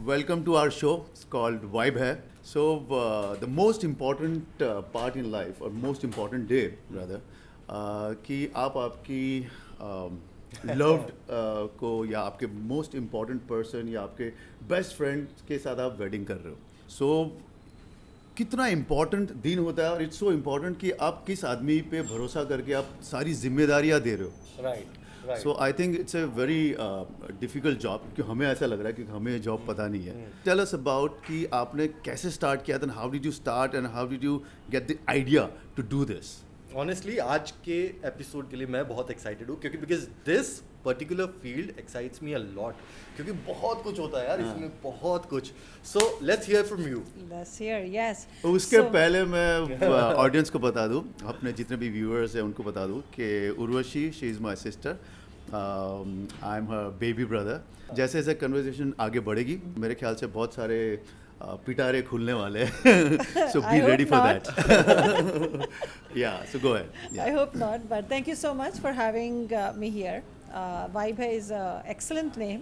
welcome to our show. It's called Vibe Hai. So, the most important part in life, or most important day rather, कि आप आपकी loved को या आपके most important person या आपके best friend के साथ आप wedding कर रहे हो. So, कितना इम्पोर्टेंट दिन होता है और इट्स सो इम्पोर्टेंट कि आप किस आदमी पे भरोसा करके आप सारी जिम्मेदारियां दे रहे हो. Right. So I think it's a very difficult job क्योंकि हमें ऐसा लग रहा है कि हमें ये जॉब पता नहीं है. टेल अस अबाउट कि आपने कैसे स्टार्ट किया था, how did you start and how did you get the idea to do this. Honestly आज के एपिसोड के लिए मैं बहुत एक्साइटेड हूँ क्योंकि because this particular field excites me a lot क्योंकि बहुत कुछ होता है यार इसमें बहुत कुछ. So let's hear from you. Let's hear. Yes. उसके पहले मैं ऑडियंस को बता दूं, अपने जितने भी व्यूअर्स हैं उनको बता दूं कि Urvashi, she is my sister, I am her baby brother. जैसे जैसे कन्वर्सेशन आगे बढ़ेगी मेरे ख्याल से बहुत सारे पिटारे खुलने वाले हैं. So be ready for that. Yeah so go ahead. I hope not, but thank you so much for having me here. Vibe Hai is an excellent name.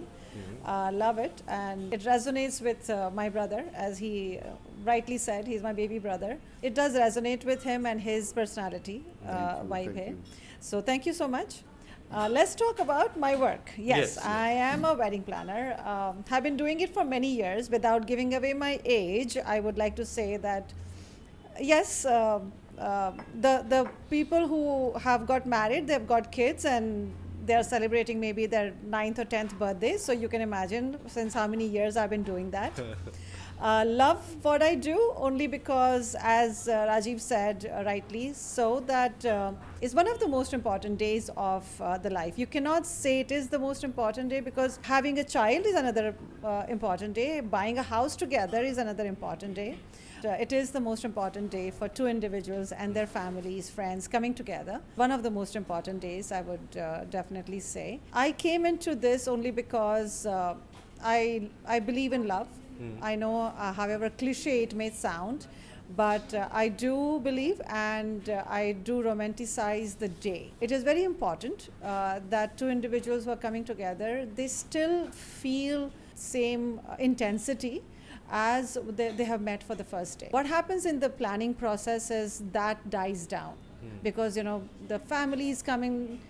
Love it, and it resonates with my brother, as he rightly said. He's my baby brother. It does resonate with him and his personality, Vibe Hai. So thank you so much. Let's talk about my work. Yes, I am a wedding planner. Have been doing it for many years. Without giving away my age, I would like to say that yes, the people who have got married, they've got kids, and they are celebrating maybe their 9th or 10th birthday. So you can imagine since how many years I've been doing that. Love what I do only because, as Rajiv said rightly, so that is one of the most important days of the life. You cannot say it is the most important day because having a child is another important day. Buying a house together is another important day. It is the most important day for two individuals and their families, friends coming together. One of the most important days, I would definitely say. I came into this only because I believe in love. I know, however cliche it may sound, but I do believe and I do romanticize the day. It is very important that two individuals who are coming together, they still feel same intensity as they have met for the first day. What happens in the planning process is that dies down because, you know, the family is coming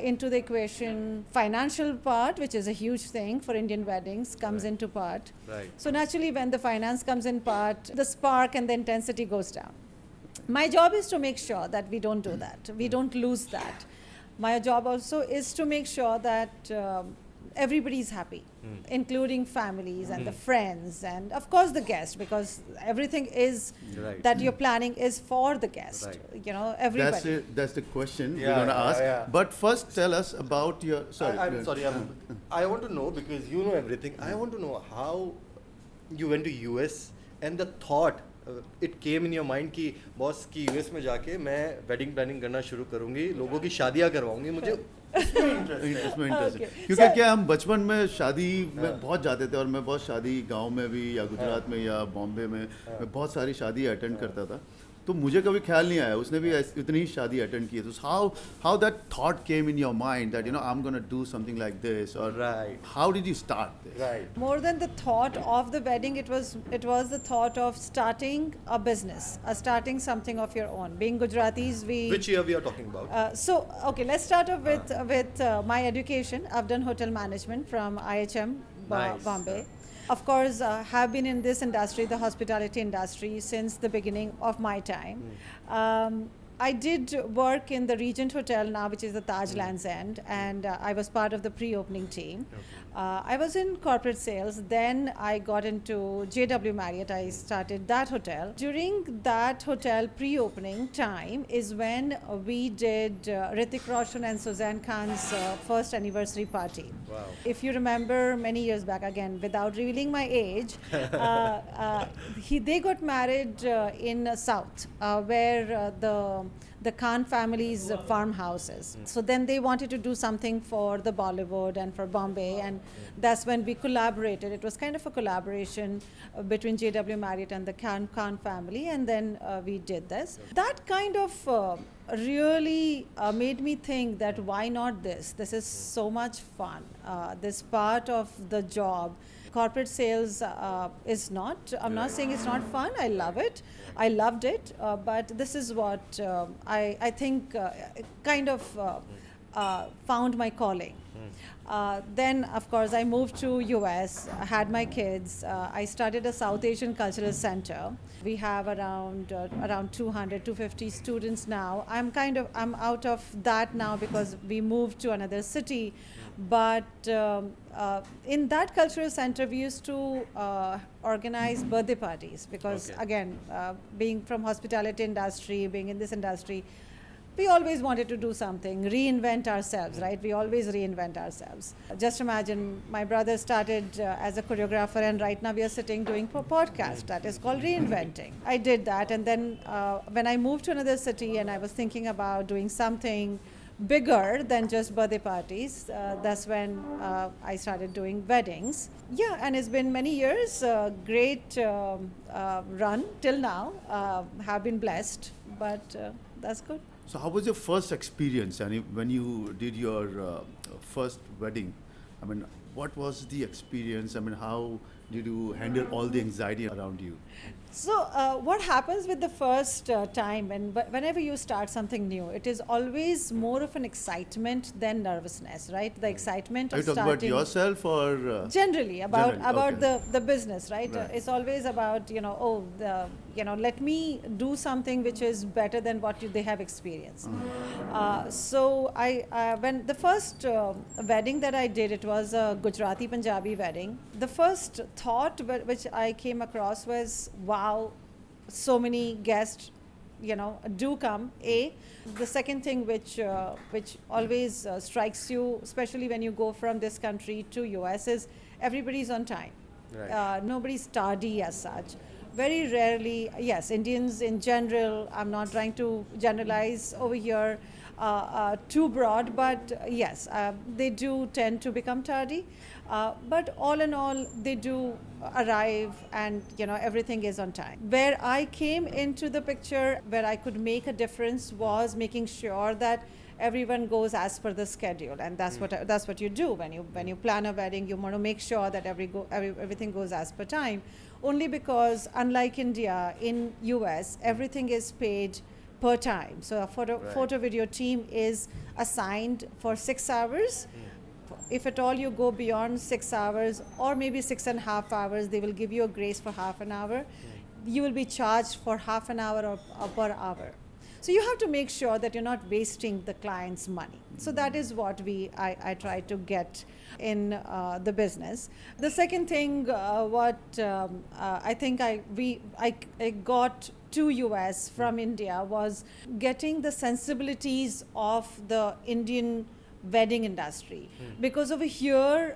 into the equation. Financial part, which is a huge thing for Indian weddings, comes into part. Right. So naturally when the finance comes in part, the spark and the intensity goes down. My job is to make sure that we don't do that. We don't lose that. My job also is to make sure that everybody is happy, including families and the friends and of course the guests, because everything is that you're planning is for the guest. Right. You know, everybody. That's the question we're going to ask. But first tell us about your... I'm sorry. I want to know because you know everything. I want to know how you went to US and the thought it came in your mind कि boss की US में जाके मैं wedding planning करना शुरू करूंगी, लोगों की शादियां करवाऊंगी. मुझे इसमें इंटरेस्ट है क्योंकि क्या हम बचपन में शादी में बहुत जाते थे और मैं बहुत शादी गांव में भी या गुजरात में या बॉम्बे में मैं बहुत सारी शादी अटेंड करता था. तो मुझे कभी ख्याल नहीं आया, उसने भी इतनी ही शादी अटेंड की. तो how that thought came in your mind that you know I am gonna do something like this, और how did you start this? Right. More than the thought of the wedding, it was the thought of starting a business, starting something of your own. Being Gujaratis, we... Which year we are talking about? So okay, let's start off with my education. I've done hotel management from IHM Nice. Bombay. Of course, have been in this industry, the hospitality industry, since the beginning of my time. I did work in the Regent Hotel now, which is the Taj Lands End, and I was part of the pre-opening team. I was in corporate sales. Then I got into JW Marriott. I started that hotel. During that hotel pre-opening time is when we did Hrithik Roshan and Suzanne Khan's first anniversary party. Wow. If you remember many years back, again, without revealing my age, they got married in South, where the Khan family's farmhouses. So then they wanted to do something for the Bollywood and for Bombay, and that's when we collaborated. It was kind of a collaboration between JW Marriott and the Khan family, and then we did this. That kind of really made me think that why not this? This is so much fun. This part of the job. Corporate sales is not, I'm not saying it's not fun, I love it. I loved it, but this is what I think kind of found my calling. Then, of course, I moved to US, had my kids. I started a South Asian Cultural Center. We have around 200, 250 students now. I'm out of that now because we moved to another city. But in that cultural center, we used to organize birthday parties because, again, being from hospitality industry, being in this industry, we always wanted to do something, reinvent ourselves, right? We always reinvent ourselves. Just imagine, my brother started as a choreographer, and right now we are sitting doing a podcast that is called Reinventing. I did that, and then when I moved to another city and I was thinking about doing something bigger than just birthday parties, that's when I started doing weddings. Yeah, and it's been many years, great run till now. Have been blessed, but that's good. So how was your first experience, and when you did your first wedding? I mean, what was the experience? I mean, how did you handle all the anxiety around you? So what happens with the first time, and whenever you start something new, it is always more of an excitement than nervousness, right? The excitement Are of you talking about starting. yourself or? Generally, about okay. the business, right? Right. It's always about, let me do something which is better than what they have experienced. So when the first wedding that I did, it was a Gujarati Punjabi wedding. The first thought which I came across was, wow, so many guests, do come. The second thing which always strikes you, especially when you go from this country to US, is everybody's on time. Right. Nobody's tardy as such. Very rarely, yes, Indians in general, I'm not trying to generalize over here too broad, but yes, they do tend to become tardy. But all in all, they do arrive, and everything is on time. Where I came into the picture, where I could make a difference, was making sure that everyone goes as per the schedule, and that's what you do when you plan a wedding. You want to make sure that everything goes as per time. Only because, unlike India, in US, everything is paid per time. So a photo video team is assigned for 6 hours. If at all you go beyond 6 hours, or maybe 6.5 hours, they will give you a grace for half an hour. You will be charged for half an hour or per hour. So you have to make sure that you're not wasting the client's money. So that is what I try to get in the business. The second thing, I think I got to US from India, was getting the sensibilities of the Indian wedding industry. Because over here,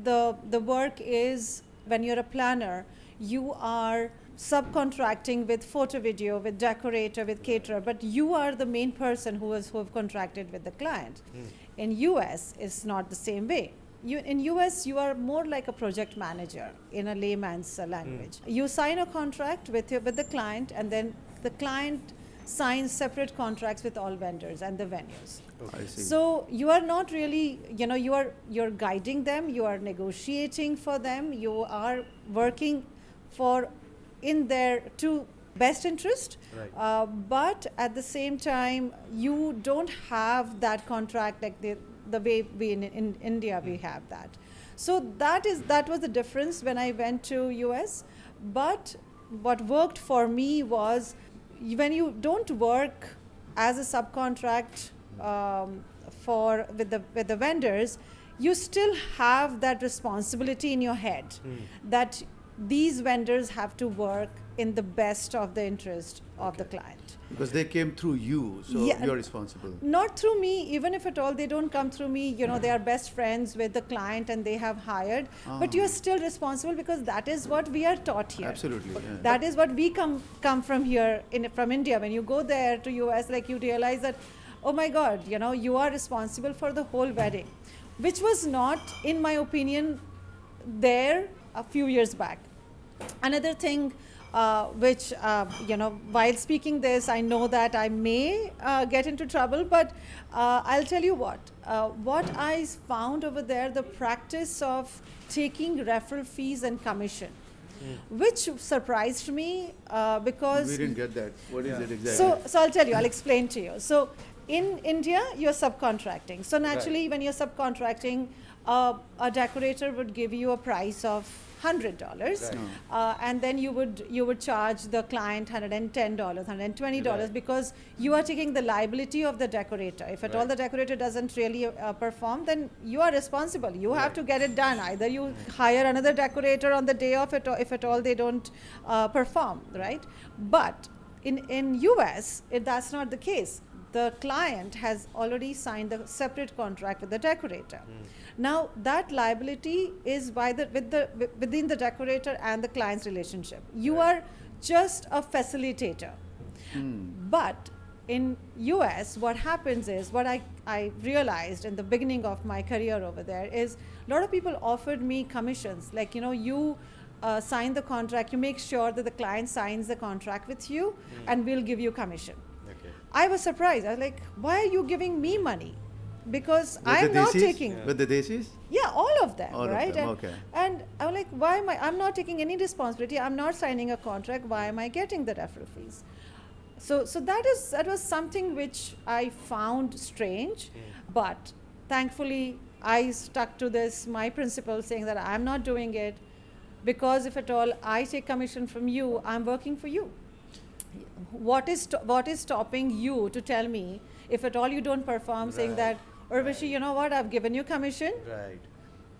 the work is, when you're a planner, you are subcontracting with photo video, with decorator, with caterer, but you are the main person who have contracted with the client. In US, it's not the same way. In US, you are more like a project manager in a layman's language. You sign a contract with the client, and then the client signs separate contracts with all vendors and the venues. I see. So you are not really, you're guiding them, you are negotiating for them, you are working in their best interest, Right. but at the same time, you don't have that contract like the way we in India we have that. So that was the difference when I went to US. But what worked for me was, when you don't work as a subcontract with the vendors, you still have that responsibility in your head that these vendors have to work in the best of the interest of the client. Because they came through you, so you're responsible. Not through me, even if at all they don't come through me, they are best friends with the client and they have hired, but you're still responsible, because that is what we are taught here. Absolutely. Yeah. That is what we come from here, from India. When you go there to US, you realize that, oh my God, you are responsible for the whole wedding, which was not, in my opinion, there a few years back. Another thing which, while speaking this, I know that I may get into trouble, but I'll tell you what I found over there, the practice of taking referral fees and commission, which surprised me because... We didn't get that. What is it exactly? So I'll tell you, I'll explain to you. So in India, you're subcontracting. So naturally, when you're subcontracting, a decorator would give you a price of $100, and then you would charge the client $110, $120 because you are taking the liability of the decorator. If at all the decorator doesn't really perform, then you are responsible. You have to get it done. Either you hire another decorator on the day of it, or if at all they don't perform, right? But in US, that's not the case. The client has already signed a separate contract with the decorator. Now that liability is within the decorator and the client's relationship. You are just a facilitator. But in US, what happens is, what I realized in the beginning of my career over there is, a lot of people offered me commissions, like, you sign the contract, you make sure that the client signs the contract with you, and we'll give you commission. I was surprised. I was like, why are you giving me money? Because I'm not taking... With the Desis? Yeah, all of them, right? Of them, okay. And I'm like, why am I'm not taking any responsibility. I'm not signing a contract. Why am I getting the referral fees? So that was something which I found strange. But thankfully, I stuck to my principle, saying that I'm not doing it because if at all I take commission from you, I'm working for you. What is stopping you to tell me if at all you don't perform, saying that, Urvashi, you know what, I've given you commission.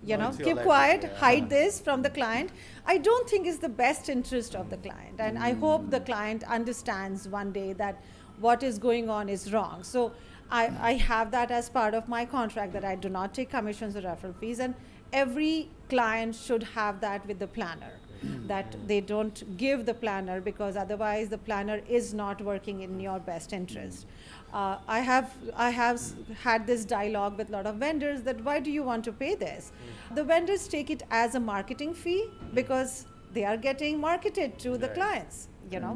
Keep quiet, hide this from the client. I don't think it's the best interest of the client. And I hope the client understands one day that what is going on is wrong. So I have that as part of my contract, that I do not take commissions or referral fees. And every client should have that with the planner. That they don't give the planner, because otherwise the planner is not working in your best interest. I have had this dialogue with a lot of vendors that, why do you want to pay this? The vendors take it as a marketing fee because they are getting marketed to the clients,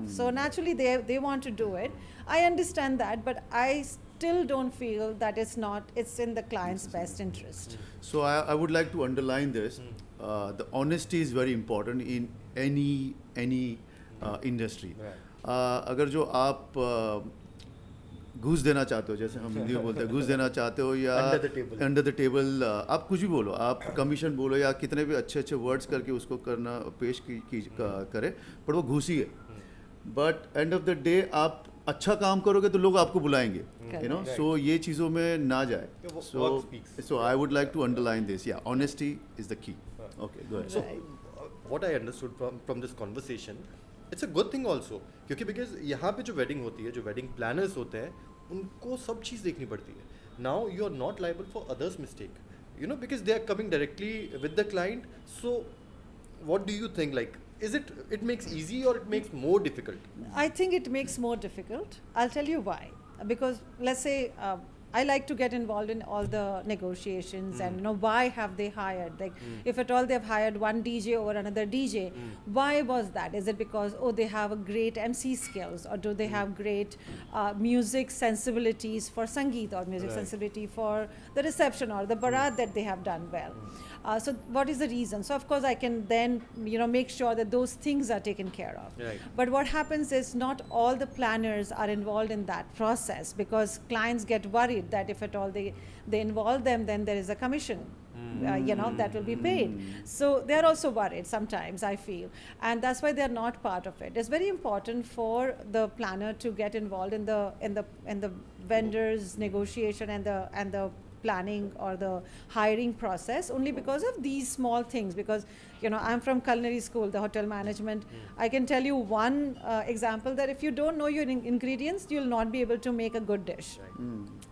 So naturally they want to do it. I understand that, but I still don't feel that it's in the client's best interest. So I would like to underline this. The honesty is very important in any industry. अगर जो आप घूस देना चाहते हो, जैसे हम हिंदी में बोलते हैं, घूस देना चाहते हो, या अंडर द टेबल आप कुछ भी बोलो, आप कमीशन बोलो, या कितने भी अच्छे वर्ड्स करके उसको करना पेश करे, पर वो घूस ही है. But end of the day आप अच्छा काम करोगे तो लोग आपको बुलाएंगे, so ये चीज़ों में ना जाए. So I would like to underline this. Yeah, honesty is the key. Okay, go ahead. So what I understood from this conversation, it's a good thing also, क्योंकि because यहाँ पे जो wedding होती है, जो wedding planners होते हैं, उनको सब चीज़ देखनी पड़ती है. Now you are not liable for others' mistake, because they are coming directly with the client. So what do you think? Like, is it makes easy or it makes more difficult? I think it makes more difficult. I'll tell you why. Because let's say I like to get involved in all the negotiations and why have they hired? Like if at all they've hired one DJ over another DJ, why was that? Is it because they have a great MC skills, or do they have great music sensibilities for Sangeet, or music sensibility for the reception or the barat that they have done well? So what is the reason? So of course I can then make sure that those things are taken care of. Right. But what happens is not all the planners are involved in that process, because clients get worried that if at all they involve them, then there is a commission that will be paid. So they're also worried sometimes, I feel, and that's why they're not part of it. It's very important for the planner to get involved in the vendors negotiation and the planning or the hiring process, only because of these small things. Because I'm from culinary school, the hotel management. I can tell you one example, that if you don't know your ingredients, you'll not be able to make a good dish.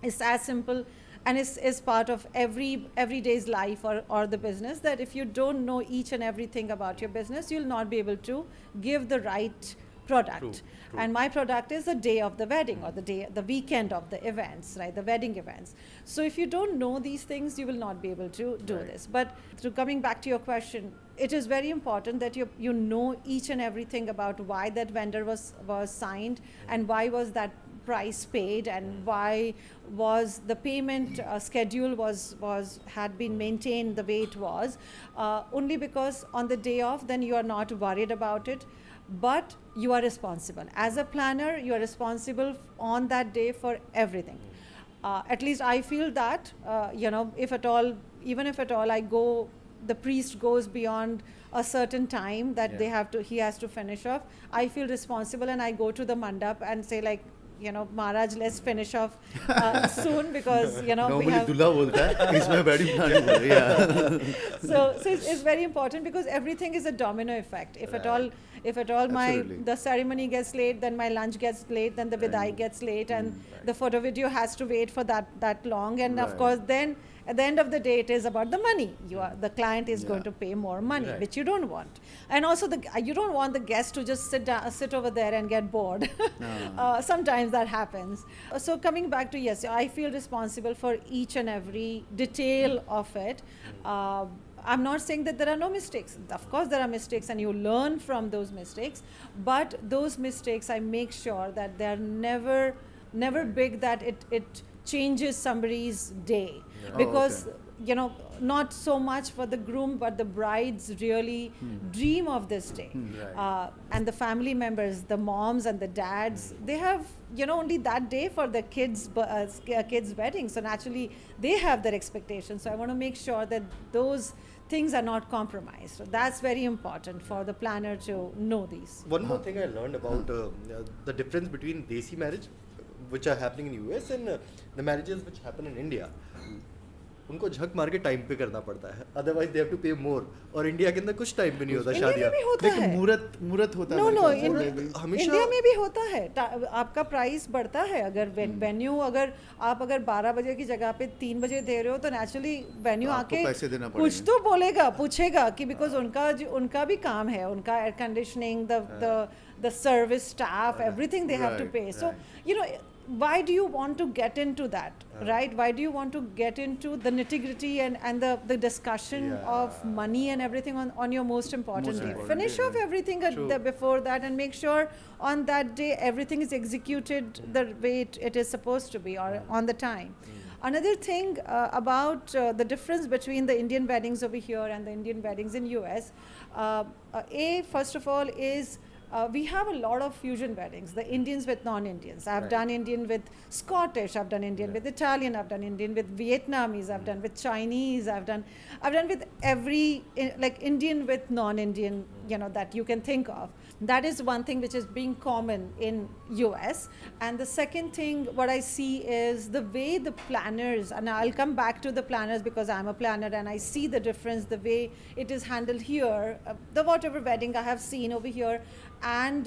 It's as simple, and it's part of everyday's life or the business, that if you don't know each and everything about your business, you'll not be able to give the right product. True. And my product is the day of the wedding or the weekend of the events, right? The wedding events. So if you don't know these things, you will not be able to do this. But coming back to your question, it is very important that you know each and everything about why that vendor was signed and why was that price paid and why was the payment schedule had been maintained the way it was, only because on the day of then you are not worried about it, but you are responsible as a planner. You are responsible on that day for everything. At least I feel that if at all, even if at all the priest goes beyond a certain time that he has to finish off, I feel responsible and I go to the mandap and say like, Maharaj, let's finish off soon because, Normally we have... Dulha bolta hai, isme wedding planning bolta hai, yeah. So it's very important because everything is a domino effect. If at all the ceremony gets late, then my lunch gets late, then the vidai gets late, and the photo video has to wait for that long. And of course, then at the end of the day, it is about the money. The client is going to pay more money, which you don't want. And also, you don't want the guest to just sit over there and get bored. Sometimes that happens. So coming back to, yes, I feel responsible for each and every detail of it. I'm not saying that there are no mistakes. Of course, there are mistakes and you learn from those mistakes. But those mistakes, I make sure that they're never big that it changes somebody's day. Because not so much for the groom, but the brides really dream of this day. And the family members, the moms and the dads, they have only that day for the kids' wedding. So naturally, they have their expectations. So I want to make sure that those things are not compromised. So that's very important for the planner to know these. One more thing I learned about the difference between Desi marriage, which are happening in US, and the marriages which happen in India. उनको झक मार के time पे करना पड़ता है, otherwise they have to पे मोर. और इंडिया के अंदर कुछ टाइम पे नहीं होता शादियां. लेकिन मुहूर्त होता है. नो इंडिया में भी होता है. आपका प्राइस बढ़ता है अगर वेन्यू अगर 12 बजे की जगह पे 3 बजे दे रहे हो तो नेचुरली वेन्यू आके कुछ तो बोलेगा, पूछेगा कि बिकॉज उनका भी काम है, उनका air conditioning, the service staff, everything they have to pay. So why do you want to get into that, right? Why do you want to get into the nitty-gritty and the discussion of money and everything on your most important day? Finish off everything before that and make sure on that day everything is executed the way it is supposed to be or on the time. Another thing about the difference between the Indian weddings over here and the Indian weddings in US, first of all is we have a lot of fusion weddings, the Indians with non-Indians. I've done Indian with Scottish, I've done Indian with Italian, I've done Indian with Vietnamese, I've done with Chinese, I've done with every, like Indian with non-Indian, that you can think of. That is one thing which is being common in US. And the second thing, what I see is the way the planners, and I'll come back to the planners because I'm a planner and I see the difference, the way it is handled here, the whatever wedding I have seen over here, and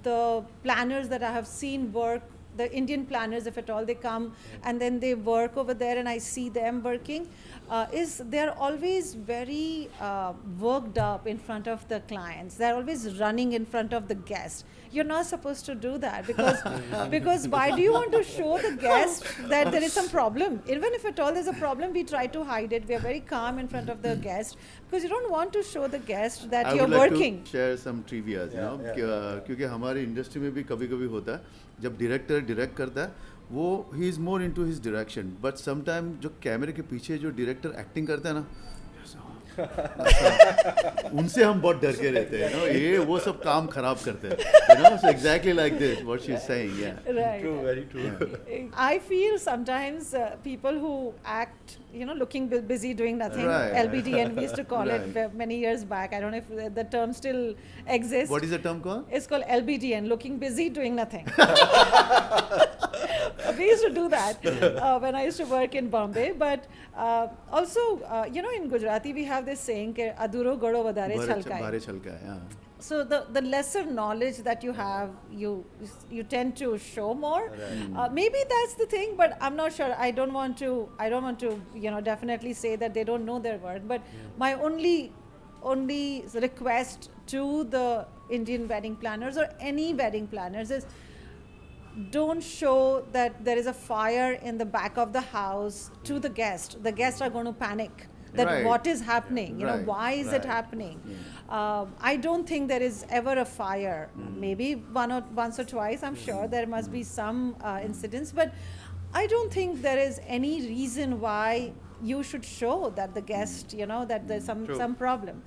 the planners that I have seen work, the Indian planners, if at all they come and then they work over there and I see them working, is they're always very worked up in front of the clients. They're always running in front of the guest. You're not supposed to do that because why do you want to show the guest that there is some problem? Even if at all there's a problem, we try to hide it. We are very calm in front of the guest because you don't want to show the guest that you're working. I would like to share some trivia, क्योंकि हमारी industry में भी कभी-कभी होता है जब director direct करता है वो he is more into his direction, but sometime जो कैमरे के पीछे जो डायरेक्टर एक्टिंग करता है ना उनसे हम बहुत डर के रहते हैं, ये वो सब काम खराब करते हैं, so exactly like this what she's saying. Right. True, very true. I feel sometimes people who act looking busy doing nothing, LBDN we used to call it many years back. I don't know if the term still exists. What is the term called? It's called LBDN, looking busy doing nothing. We used to do that when I used to work in Bombay, but also in Gujarati we have this saying ke aduro godo vadare chalkai. So the lesser knowledge that you have, you tend to show more. Maybe that's the thing, but I'm not sure. I don't want to definitely say that they don't know their work. But my only request to the Indian wedding planners or any wedding planners is don't show that there is a fire in the back of the house to the guest. The guests are going to panic that Right. what is happening, you know, Right. why is it happening? I don't think there is ever a fire. Maybe once or twice, I'm sure there must be some incidents, but I don't think there is any reason why you should show that the guest, you know, that there's some problem.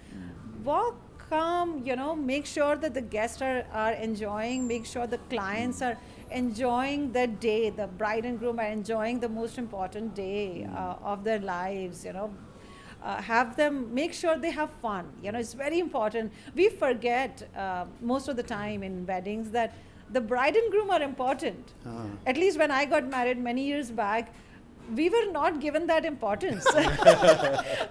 Walk calm, you know, make sure that the guests are enjoying, make sure the clients are enjoying the day, the bride and groom are enjoying the most important day of their lives, you know. Have them, make sure they have fun, you know, it's very important. We forget most of the time in weddings that the bride and groom are important. At least when I got married many years back, we were not given that importance.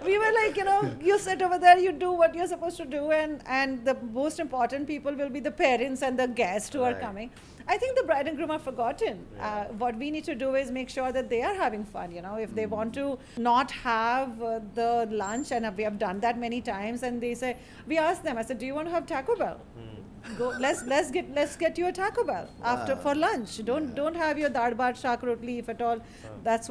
We were like, you know, you sit over there, you do what you're supposed to do, and the most important people will be the parents and the guests who are coming. I think the bride and groom are forgotten. What we need to do is make sure that they are having fun, you know. If they want to not have the lunch, and we have done that many times, and they say, we ask them, I said, do you want to have Taco Bell? Go, let's get you a Taco Bell after for lunch. Don't have your dal bhat shaak rotli if at all. That's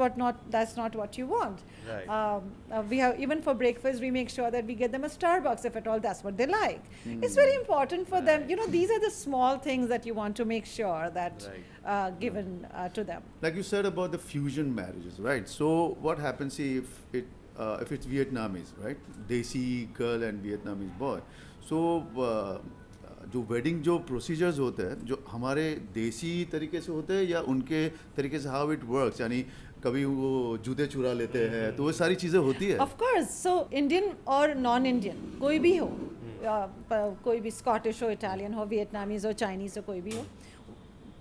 not what you want. Right. We have, even for breakfast, we make sure that we get them a Starbucks if at all that's what they like. It's very important for them. You know, these are the small things that you want to make sure that given to them. Like you said about the fusion marriages, right? So what happens if it's Vietnamese, right? Desi girl and Vietnamese boy. So जो wedding जो procedures होते हैं जो हमारे देसी तरीके से होते हैं या उनके तरीके से हाउ इट वर्क्स, यानी कभी वो जूते चुरा लेते हैं, तो वो सारी चीज़ें होती है. ऑफ कोर्स, सो इंडियन और नॉन इंडियन कोई भी हो, कोई भी स्कॉटिश हो, इटालियन हो, वियतनामीज हो, चाइनीज़ हो, कोई भी हो,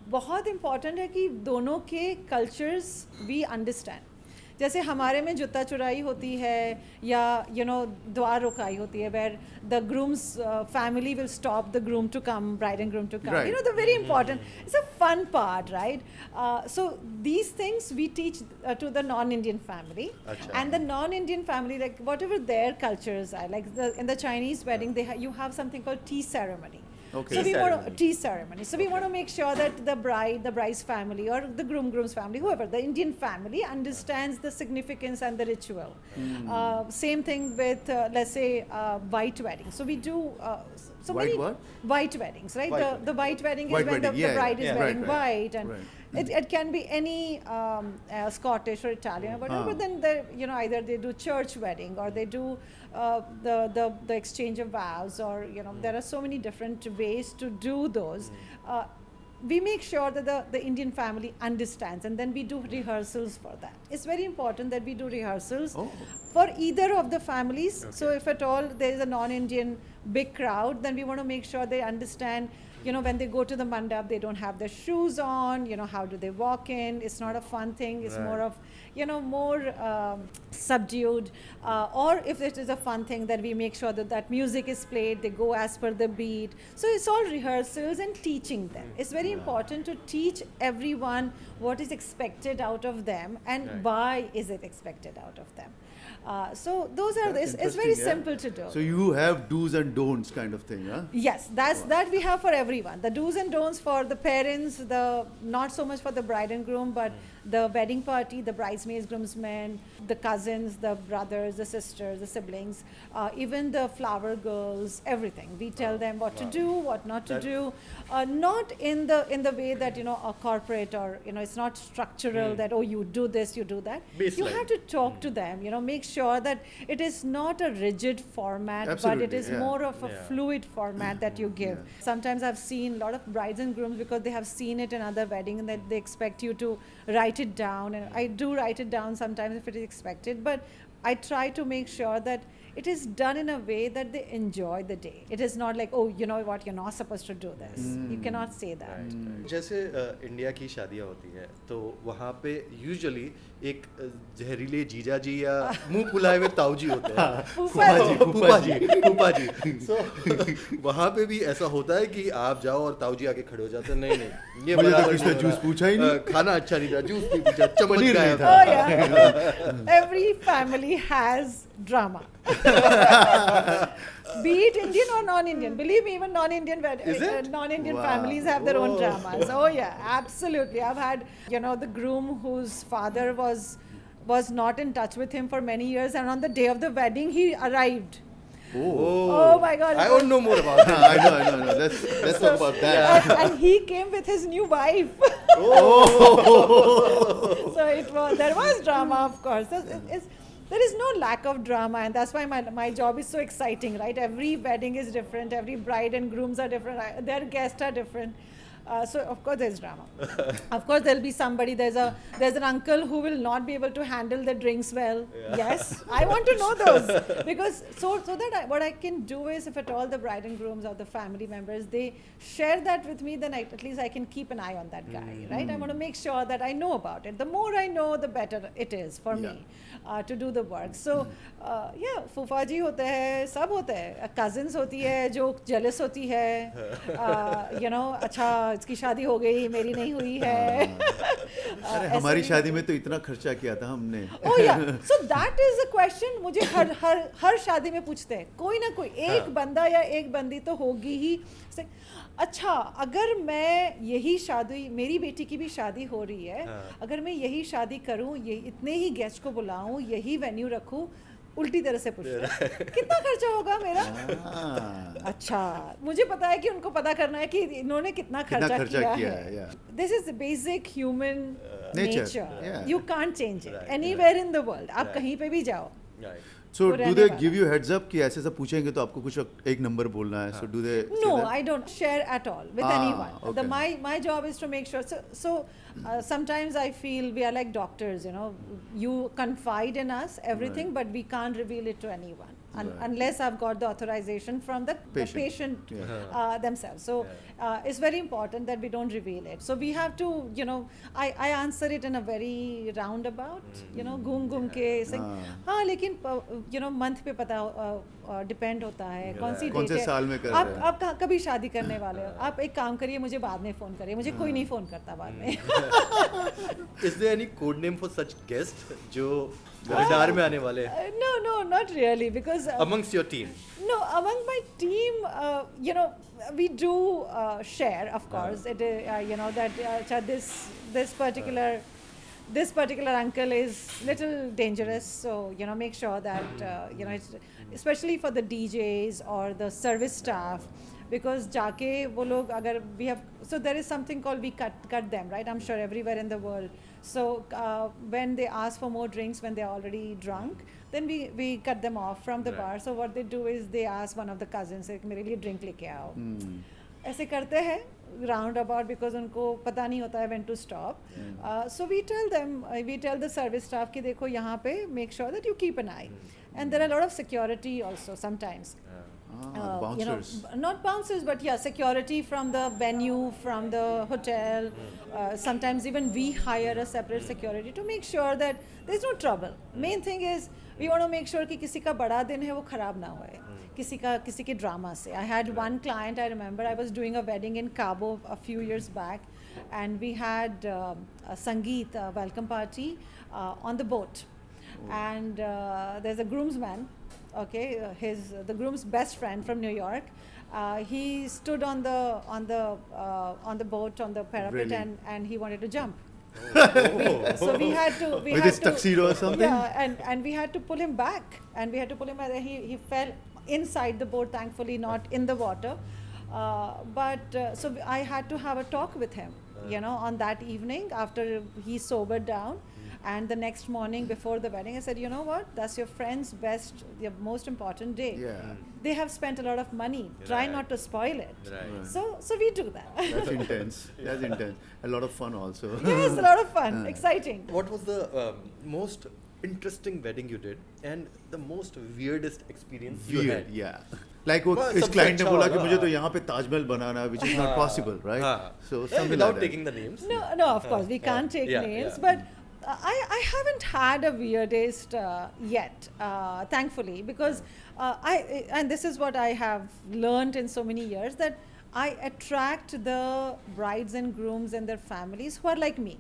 बहुत इम्पॉर्टेंट है कि दोनों के कल्चर्स वी अंडरस्टैंड. जैसे हमारे में जूता चुराई होती है या यू नो द्वार रोकाई होती है, where the groom's family will stop the groom to come, bride and groom to come, you know, the very important, it's a fun part, right? So these things we teach to the non-Indian family. And the non-Indian family, like whatever their cultures are, like in the Chinese wedding you have something called tea ceremony. Okay. So we want tea ceremony. So we want to make sure that the bride's family or the groom's family, whoever, the Indian family understands the significance and the ritual. Same thing with, let's say, white wedding. So we do so white many what? White weddings, right? The white wedding White is when wedding, the bride is wearing right. white, and it can be any Scottish or Italian or whatever. But then you know, either they do church wedding or they do the exchange of vows, or you know, there are so many different ways to do those. We make sure that the Indian family understands, and then we do rehearsals for that. It's very important that we do rehearsals for either of the families. So if at all there is a non-Indian big crowd, then we want to make sure they understand, you know, when they go to the mandap, they don't have their shoes on, you know, how do they walk in? It's not a fun thing. It's more of, you know, more subdued. Or if it is a fun thing, that we make sure that music is played, they go as per the beat. So it's all rehearsals and teaching them. It's very important to teach everyone what is expected out of them and why is it expected out of them. So those are this. It's very simple to do. So you have do's and don'ts kind of thing, huh? Yes, that we have for everyone. The do's and don'ts for the parents, not so much for the bride and groom, but the wedding party, the bridesmaids, groomsmen, the cousins, the brothers, the sisters, the siblings, even the flower girls, everything. We tell them what to do, what not to do. Not in the way that, you know, a corporate, or, you know, it's not structural that, oh, you do this, you do that. You have to talk to them, you know, make sure that it is not a rigid format, but it is more of a fluid format that you give. Sometimes I've seen a lot of brides and grooms, because they have seen it in other weddings, and that they expect you to write it down, and I do write it down sometimes if it is expected, but I try to make sure that it is done in a way that they enjoy the day. It is not like, oh, you know what, you're not supposed to do this. You cannot say that. जैसे India की शादियाँ होती हैं, तो वहाँ पे usually एक जहरीले जीजा जी या मुंह फुलाए हुए ताऊ जी होते हैं, फूफा जी. So वहाँ पे भी ऐसा होता है कि आप जाओ और ताऊ जी आके खड़े हो जाते हैं, नहीं ये बराबर नहीं, जूस पूछा ही नहीं, खाना अच्छा नहीं था, जूस नहीं पूछा, चम्मच गायब था. Oh yeah. Every family has drama. Be it Indian or non-Indian. Believe me, even non-Indian non-Indian families have their own dramas. Oh yeah, absolutely. I've had, the groom whose father was not in touch with him for many years, and on the day of the wedding, he arrived. Oh my God! I want to know more about that. I know. Let's talk about that. And he came with his new wife. So there was drama, of course. There is no lack of drama, and that's why my job is so exciting, right? Every wedding is different. Every bride and grooms are different. Their guests are different. So of course there's drama. Of course there'll be somebody. There's an uncle who will not be able to handle the drinks well. Yeah. Yes, I want to know those, because so that what I can do is, if at all the bride and grooms or the family members, they share that with me, then at least I can keep an eye on that guy, right? I want to make sure that I know about it. The more I know, the better it is for me to do the work. So फूफा जी होते हैं, सब होते हैं, cousins होती है जो jealous होती है, अच्छा इसकी शादी हो गई, मेरी नहीं हुई है. अरे हमारी शादी में तो इतना खर्चा किया था हमने. Oh yeah, so that is a question मुझे हर शादी में पूछते हैं. कोई ना कोई एक बंदा या एक बंदी तो होगी ही. अच्छा, अगर मैं यही शादी, मेरी बेटी की भी शादी हो रही है, अगर मैं यही शादी करूं, ये इतने ही गेस्ट को बुलाऊं, यही वेन्यू रखूं, उल्टी तरह से पूछते हैं कितना खर्चा होगा मेरा. अच्छा, मुझे पता है कि उनको पता करना है कि इन्होंने कितना खर्चा किया है. This is basic human nature. You can't change it anywhere in the world. आप कहीं पे भी जाओ. So do they give you heads up कि ऐसे सब पूछेंगे तो आपको कुछ एक नंबर बोलना है? So do they? No, I don't share at all with anyone. Okay. My job is to make sure. So sometimes I feel we are like doctors. You confide in us everything, but we can't reveal it to anyone unless I've got the authorization from the patient themselves. So it's very important that we don't reveal it. So we have to, I answer it in a very roundabout. घूम के हाँ, लेकिन month पे पता depend होता है कौन सी date है. साल में कर रहे हैं. आप कभी शादी करने वाले हो, आप एक काम करिए, मुझे बाद में फोन करिए. मुझे कोई नहीं फोन करता बाद में. Is there any code name for such guests जो radar में आने वाले? No, not really, because amongst your team. No, among my team, we do share, of course. It that this particular uncle is little dangerous, so make sure that it's, especially for the DJs or the service staff, because जाके वो लोग अगर we have, so there is something called we cut them, right? I'm sure everywhere in the world. So when they ask for more drinks when they are already drunk, then we cut them off from the bar. So what they do is they ask one of the cousins, मेरे लिए drink लेके आओ. ऐसे करते हैं round about, because उनको पता नहीं होता है when to stop. So we tell the service staff कि देखो यहाँ पे make sure that you keep an eye. And there are a lot of security also sometimes. Bouncers. Not bouncers, but security from the venue, from the hotel. Sometimes even we hire a separate security to make sure that there's no trouble. Main thing is we want to make sure कि किसी का बड़ा दिन है वो खराब ना होए, किसी के drama से. I had one client, I remember I was doing a wedding in Cabo a few years back, and we had a Sangeet welcome party on the boat. And there's a groomsman, the groom's best friend from New York. He stood on the boat, on the parapet, really? and he wanted to jump. So we had to with his tuxedo or something. Yeah, and we had to pull him back, and he fell inside the boat, thankfully not in the water. So I had to have a talk with him, on that evening after he sobered down. And the next morning before the wedding, I said, you know what? That's your friend's your most important day. Yeah. They have spent a lot of money. Try not to spoil it. Right. So we do that. That's intense. That's intense. A lot of fun also. Yes, a lot of fun. Exciting. What was the most interesting wedding you did and the most weirdest experience you had? Yeah. Like वो इस client ने बोला कि मुझे तो यहाँ पे ताजमहल बनाना है, which is not possible, right? So something without like that. taking the names. No, of course we can't take names, but I haven't had a weirdest yet, thankfully, because and this is what I have learned in so many years, that I attract the brides and grooms and their families who are like me,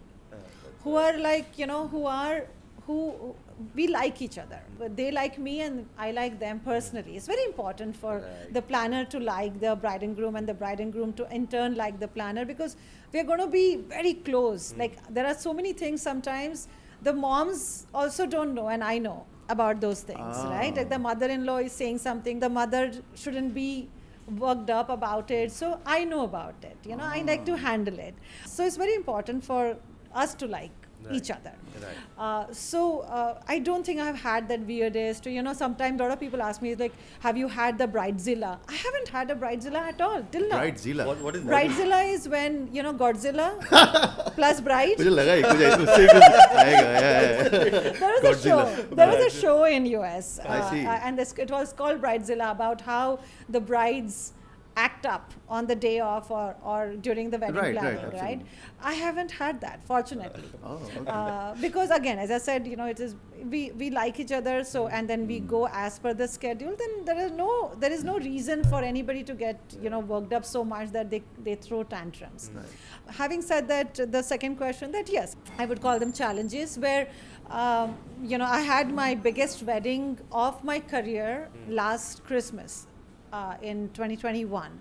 who are like, who we like each other. They like me and I like them personally. It's very important for the planner to like the bride and groom, and the bride and groom to in turn like the planner, because we're going to be very close. Like there are so many things sometimes the moms also don't know, and I know about those things, right? Like the mother-in-law is saying something, the mother shouldn't be worked up about it, so I know about it, you know. I like to handle it, so it's very important for us to like each other. I don't think I've had that weirdest, you know. Sometimes a lot of people ask me like, have you had the bridezilla? I haven't had a bridezilla at all till now. Bridezilla. What is that? Bridezilla is when, you know, Godzilla plus bride. मुझे लगा ही कुछ उससे कुछ आएगा. There was a show in US, I see. and it was called Bridezilla, about how the brides act up on the day off or during the wedding planning, right? I haven't had that, fortunately. Because again, as I said, you know, it is we like each other, so, and then we go as per the schedule. Then there is no reason for anybody to get, you know, worked up so much that they throw tantrums. Having said that, the second question, that yes, I would call them challenges, where you know, I had my biggest wedding of my career last Christmas. In 2021,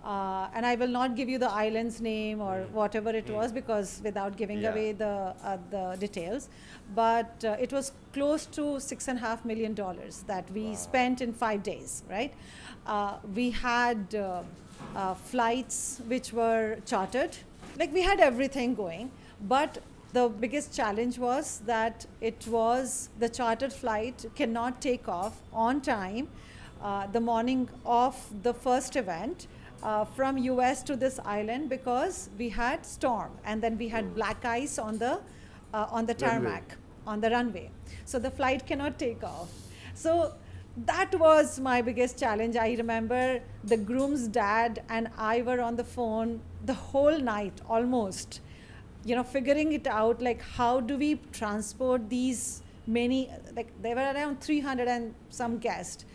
and I will not give you the island's name or whatever it was, because without giving away the details, but it was close to $6.5 million that we spent in 5 days, right? We had flights which were chartered, like we had everything going, but the biggest challenge was that the chartered flight cannot take off on time the morning of the first event from US to this island, because we had storm and then we had black ice on the tarmac, on the runway. So the flight cannot take off. So that was my biggest challenge. I remember the groom's dad and I were on the phone the whole night almost, you know, figuring it out, like how do we transport these many, like there were around 300 and some guests.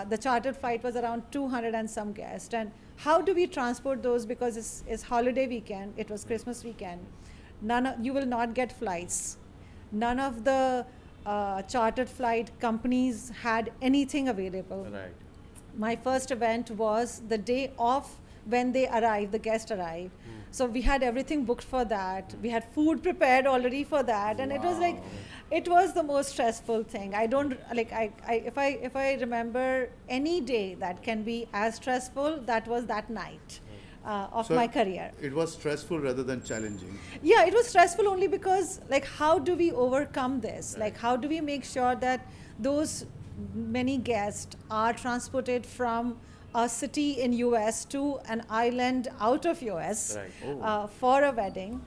The chartered flight was around 200 and some guests. And how do we transport those? Because it's holiday weekend, it was Christmas weekend. You will not get flights. None of the chartered flight companies had anything available. Right. My first event was the day of when they arrived, the guests arrived. So we had everything booked for that. We had food prepared already for that. And it was like, it was the most stressful thing. I don't, like, if I remember any day that can be as stressful, that was that night of my career. It was stressful rather than challenging. Yeah, it was stressful only because, like, how do we overcome this? Like, how do we make sure that those many guests are transported from a city in US to an island out of US for a wedding?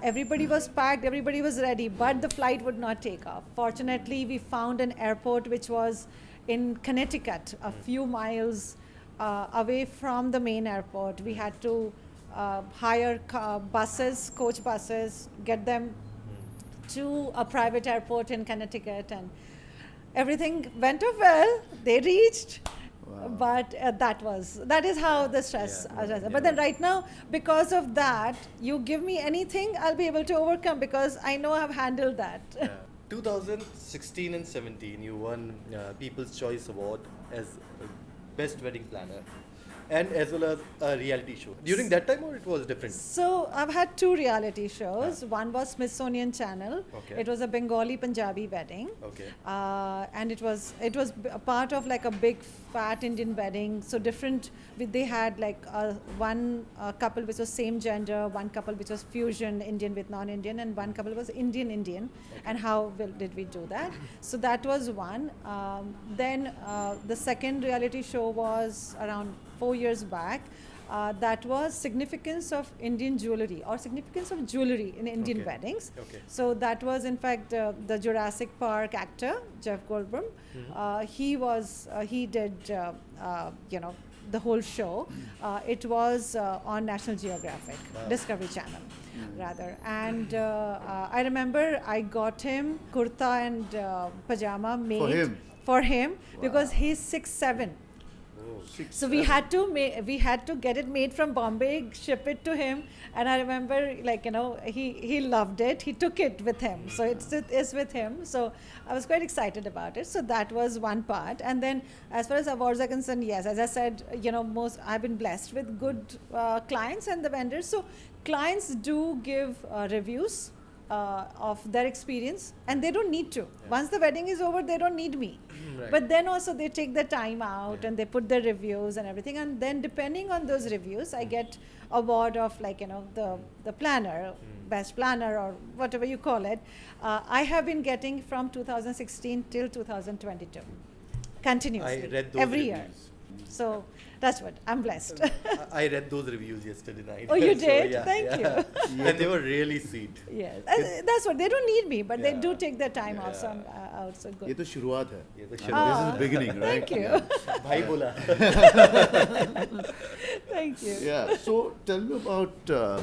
Everybody was packed, everybody was ready, but the flight would not take off. Fortunately, we found an airport which was in Connecticut, a few miles away from the main airport. We had to hire buses, coach buses, get them to a private airport in Connecticut, and everything went off well. They reached. But that is how the stress. But then right now, because of that, you give me anything, I'll be able to overcome, because I know I've handled that. 2016 and 17, you won People's Choice Award as Best Wedding Planner, and as well as a reality show. During that time, or it was different? So I've had 2 reality shows. One was Smithsonian Channel. It was a Bengali Punjabi wedding. And it was a part of like a big fat Indian wedding. So different, they had like one couple which was same gender, one couple which was fusion Indian with non-Indian, and one couple was Indian. And how did we do that? So that was one. Then the second reality show was around 4 years back. That was significance of Indian jewelry, or significance of jewelry in Indian weddings. So that was in fact the Jurassic Park actor Jeff Goldblum. He did you know, the whole show. It was on National Geographic, Discovery Channel rather. And I remember I got him kurta and pajama made for him because he's 6'7". So we had to get it made from Bombay, ship it to him, and I remember, like, you know, he loved it. He took it with him, so it is with him. So I was quite excited about it. So that was one part. And then as far as awards are concerned, yes, as I said, you know, I've been blessed with good clients and the vendors. So clients do give reviews of their experience, and they don't need to. Once the wedding is over, they don't need me. Right. But then also they take the time out and they put their reviews and everything, and then depending on those reviews, I get award of, like, you know, the planner, best planner, or whatever you call it. I have been getting from 2016 till 2022 continuously. I read those every reviews. year. So that's what I'm blessed. I read those reviews yesterday night. Oh, you So, did? yeah, Thank yeah. you. And they were really sweet. Yes, that's what, they don't need me, but they do Yeah. take their time off. So I'm out. So ये good. तो शुरुआत है. ये तो This शुरुआत is the beginning, right? Thank you. भाई बोला. Thank you. Yeah. So tell me about the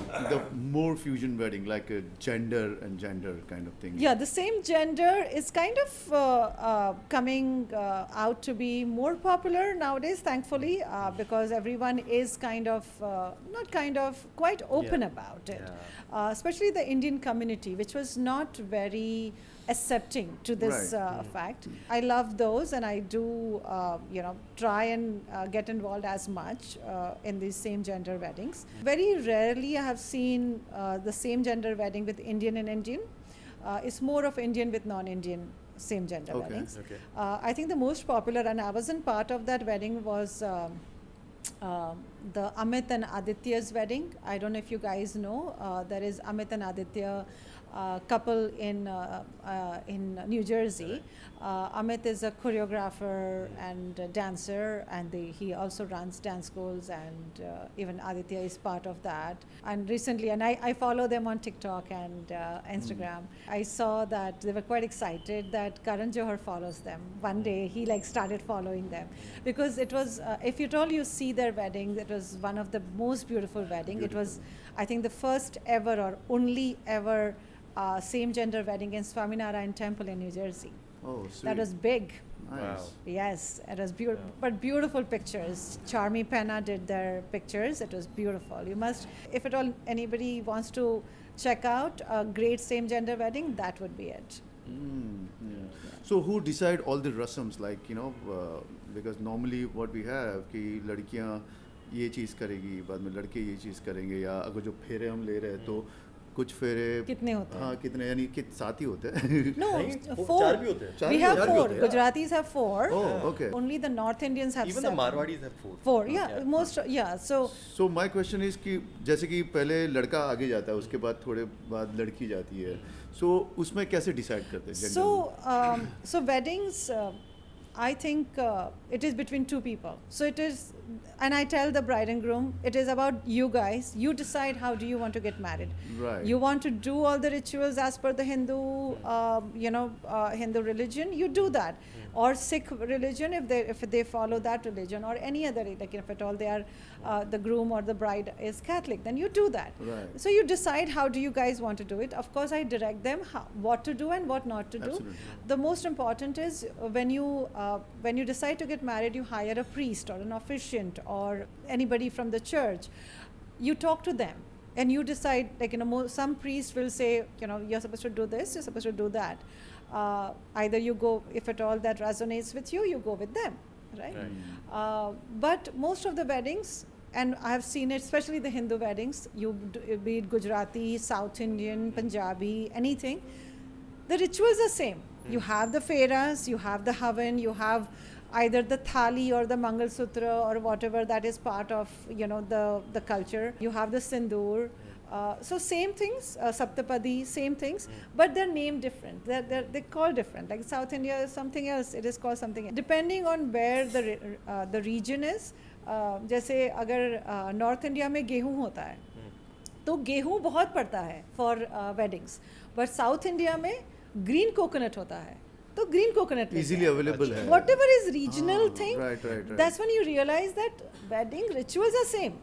more fusion wedding, like a gender and gender kind of thing. Yeah, the same gender is kind of coming out to be more popular nowadays, thankfully, because everyone is quite open about it. Especially the Indian community, which was not very accepting to this Right. fact. I love those, and I do, try and get involved as much in these same gender weddings. Very rarely I have seen the same gender wedding with Indian and Indian. It's more of Indian with non-Indian same gender Okay. weddings. Okay. I think the most popular, and I wasn't part of that wedding, was the Amit and Aditya's wedding. I don't know if you guys know. There is Amit and Aditya couple in New Jersey. Amit is a choreographer and a dancer, and he also runs dance schools, and even Aditya is part of that. And recently, and I follow them on TikTok and Instagram. I saw that they were quite excited that Karan Johar follows them. One day he started following them, because it was, if you all you see their wedding, it was one of the most beautiful wedding. It was, I think, the first ever or only ever same gender wedding in Swaminarayan Temple in New Jersey. Oh, sweet. That was big. Nice. Wow. Yes, it was beautiful, but beautiful pictures. Charmi Penna did their pictures. It was beautiful. You must, if at all anybody wants to check out a great same gender wedding, that would be it. So who decide all the rasams, because normally what we have कि लड़कियाँ ये चीज़ करेगी, बाद में लड़के ये चीज़ करेंगे, या अगर जो फेरे हम ले रहे हैं तो कुछ फेरे कितने होते हैं? हाँ, कितने, यानी साथ ही होते हैं. No, नहीं, four. चार भी होते हैं. चार We भी have होते हैं. four. होते हैं. Gujaratis have four. Oh, okay. Only the North Indians have Even seven. the Marwadis have four. Four, yeah, most, yeah. So So my question is कि जैसे कि पहले लड़का आगे जाता है, उसके बाद थोड़े बाद लड़की जाती है. So उसमें कैसे decide करते हैं? So weddings, I think it is between two people. So it is, and I tell the bride and groom, it is about you guys. You decide how do you want to get married. Right. You want to do all the rituals as per the Hindu, Hindu religion. You do that, or Sikh religion if they follow that religion, or any other, like if at all they are the groom or the bride is Catholic, then you do that. Right. So you decide how do you guys want to do it. Of course, I direct them what to do and what not to do. Absolutely. The most important is when you decide to get married, you hire a priest or an officiant or anybody from the church. You talk to them and you decide, some priest will say, you're supposed to do this, you're supposed to do that. Either you go, if at all that resonates with you, you go with them, right? But most of the weddings, and I have seen it, especially the Hindu weddings, be it Gujarati, South Indian, Punjabi, anything, the rituals are same. You have the feras, you have the havan, you have either the thali or the Mangal Sutra or whatever that is part of the culture. You have the sindoor. So same things, saptapadi, same things, but they're named different. They're called different. Like South India is something else, it is called something else. Depending on where the region is, जैसे अगर north India में गेहूँ होता है तो गेहूँ बहुत पड़ता है for weddings, but south India में ग्रीन कोकोनट होता है तो ग्रीन कोकोनट Easily available है. whatever is regional thing, right. that's when you realize that wedding rituals are same.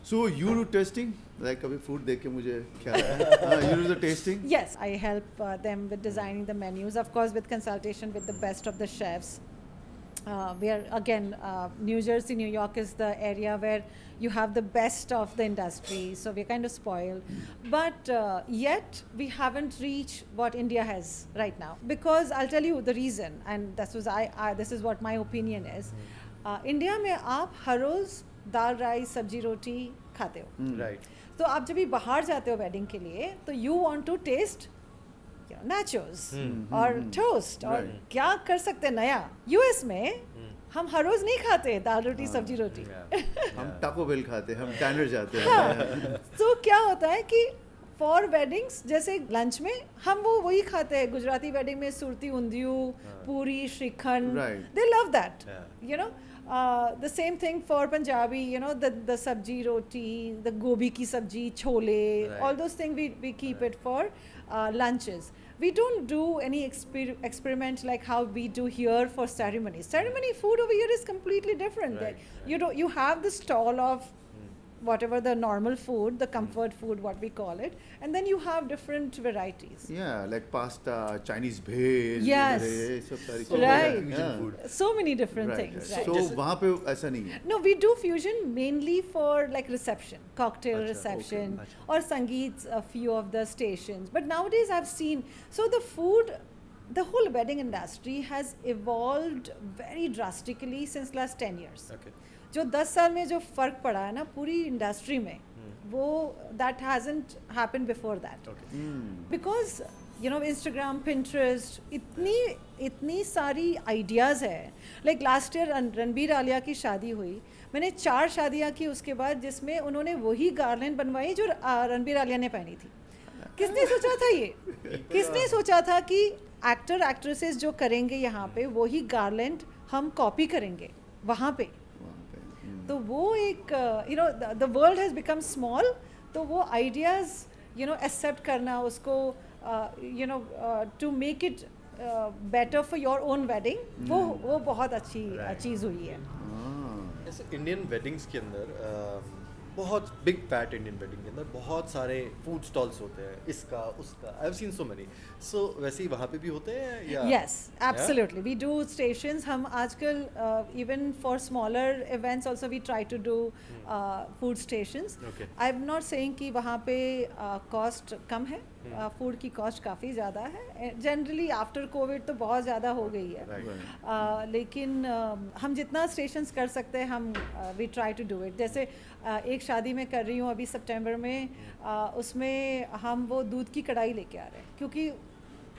So you do testing? Like अभी food देख के मुझे क्या लगा? You do the tasting? Yes, I help them with designing the menus, of course with consultation with the best of the chefs. where again, New Jersey, New York is the area where you have the best of the industry, so we're kind of spoiled. But yet we haven't reached what India has right now, because I'll tell you the reason, and this is what my opinion is. India में आप हर रोज दाल rice सब्जी रोटी खाते हो, Right. तो आप जब भी बाहर जाते हो वेडिंग के लिए, तो you want to taste nachos और toast, और Right. क्या कर सकते हैं नया. यूएस में हम हर रोज नहीं खाते दाल रोटी सब्जी रोटी. हम टाको बेल खाते हैं, हम टैनर जाते हैं. तो क्या होता है कि फॉर वेडिंग्स जैसे लंच में हम वही खाते हैं. गुजराती वेडिंग में सुरती उंधियू, पूरी, shrikhand, Right. They love that, Yeah. You know. The same thing for Punjabi, you know, the sabji roti, the gobi ki sabji, chole, Right. all those things we keep it for lunches. We don't do any experiment like how we do here for ceremonies. Ceremony food over here is completely different. Right, Like, you have the stall of whatever the normal food, the comfort food, what we call it, and then you have different varieties. Yeah, like pasta, Chinese bhej. Yes. ये सब सारी So चीजें. Right. fusion Yeah. food. So many different Right, things. right. Right. So वहाँ पे ऐसा नहीं है. No, we do fusion mainly for like reception, cocktail Acha, reception, okay. or sangeets, a few of the stations. But nowadays I've seen, so the food, the whole wedding industry has evolved very drastically since last 10 years. Okay. जो 10 साल में जो फर्क पड़ा है ना पूरी industry में, वो that hasn't happened before that. Okay. Because you know Instagram, Pinterest, इतनी सारी ideas है. Like last year Ranbir Alia की शादी हुई, मैंने 4 शादियाँ की उसके बाद, जिसमें उन्होंने वही गार्लैंड बनवाई जो रणबीर आलिया ने पहनी थी. किसने सोचा था ये? किसने सोचा था कि एक्टर एक्ट्रेसेस जो करेंगे यहाँ पे वही गार्लैंड हम कॉपी करेंगे वहाँ पे. तो वो एक you know the world has become small, तो वो आइडियाज़ यू नो एक्सेप्ट करना उसको you know to make it better for your own wedding, वो बहुत अच्छी चीज़ हुई है. ऐसे इंडियन वेडिंग्स के अंदर बहुत बिग फैट इंडियन वेडिंग के अंदर बहुत सारे फूड स्टॉल्स होते हैं, इसका उसका. I have seen so many. So वैसे ही वहाँ पे भी होते हैं या? Yes, absolutely. We do stations. हम आजकल even for smaller events also we try to do food stations. Okay. I'm not saying कि वहाँ पे cost कम है. फूड की कॉस्ट काफ़ी ज़्यादा है. जनरली आफ्टर कोविड तो बहुत ज़्यादा हो गई है. Right. लेकिन हम जितना स्टेशंस कर सकते हैं हम we try to do it. जैसे एक शादी में कर रही हूँ अभी सितंबर में, उसमें हम वो दूध की कढ़ाई लेके आ रहे हैं, क्योंकि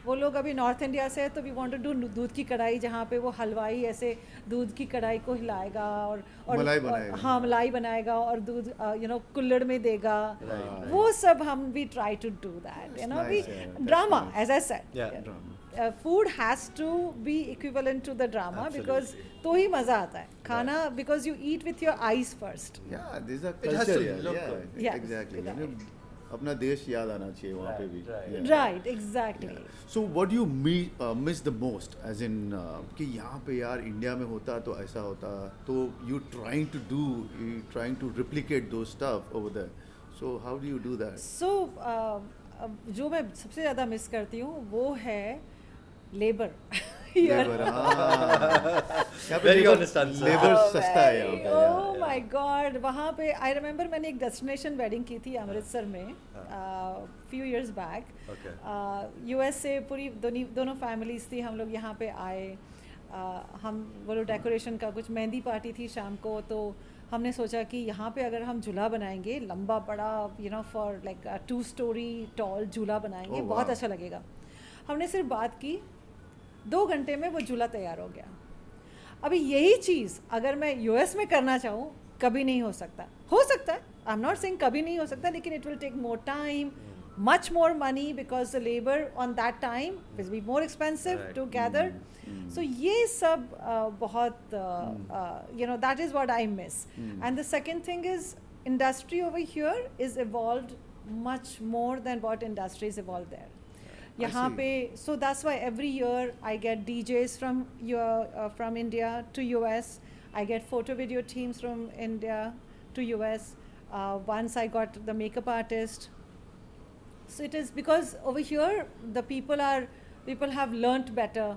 वो लोग अभी नॉर्थ इंडिया से है, तो वी वांट टू डू दूध की कढ़ाई, जहाँ पे वो हलवाई ऐसे दूध की कढ़ाई को हिलाएगा और मलाई बनाएगा. हाँ, मलाई बनाएगा और दूध यू नो कुल्हड़ में देगा. Right. वो सब हम we try to do that, you know. We nice, yeah. Drama, That's as I said, Yeah. food has to be equivalent to the drama, because Absolutely. तो ही मज़ा आता है खाना, because you eat with your eyes first. Yeah, these are It has culture. to Yeah, look yeah, good. Yes, exactly. right. You know, अपना देश याद आना चाहिए वहाँ पे भी. Right, Yeah. Right, exactly. Yeah. So what do you miss the most, as in कि यहाँ पे यार इंडिया में होता तो ऐसा होता, तो you trying to replicate those stuff over there. So how do you do that? So जो मैं सबसे ज़्यादा मिस करती हूँ वो है लेबर. Labor, यहाँ पे Very labor- honest answer. labor सस्ता है यहाँ पे. Oh my God, वहाँ पे आई रिमेम्बर मैंने एक डेस्टिनेशन वेडिंग की थी अमृतसर में few years back. Okay. US से पूरी दोनों फैमिलीज थी, हम लोग यहाँ पे आए. हम वो लोग डेकोरेशन का कुछ मेहंदी पार्टी थी शाम को, तो हमने सोचा कि यहाँ पे अगर हम झूला बनाएंगे लंबा बड़ा, you know, for like 2 story tall झूला बनाएंगे, Oh, बहुत wow. अच्छा लगेगा. हमने सिर्फ बात की, 2 घंटे में वो झूला तैयार हो गया. अभी यही चीज़ अगर मैं यूएस में करना चाहूँ, कभी नहीं हो सकता है. आई एम नॉट सेइंग कभी नहीं हो सकता, लेकिन it will take more time, much more money, because the labor on that time will be more expensive Right. to gather. So ये सब बहुत you know, that is what I miss. And the second thing is industry over here is evolved much more than what industry is evolved there. यहाँ see. पे, so that's why every year I get DJs from India to US. I get photo video teams from India to US. Once I got the makeup artist. So it is because over here the people have learnt better.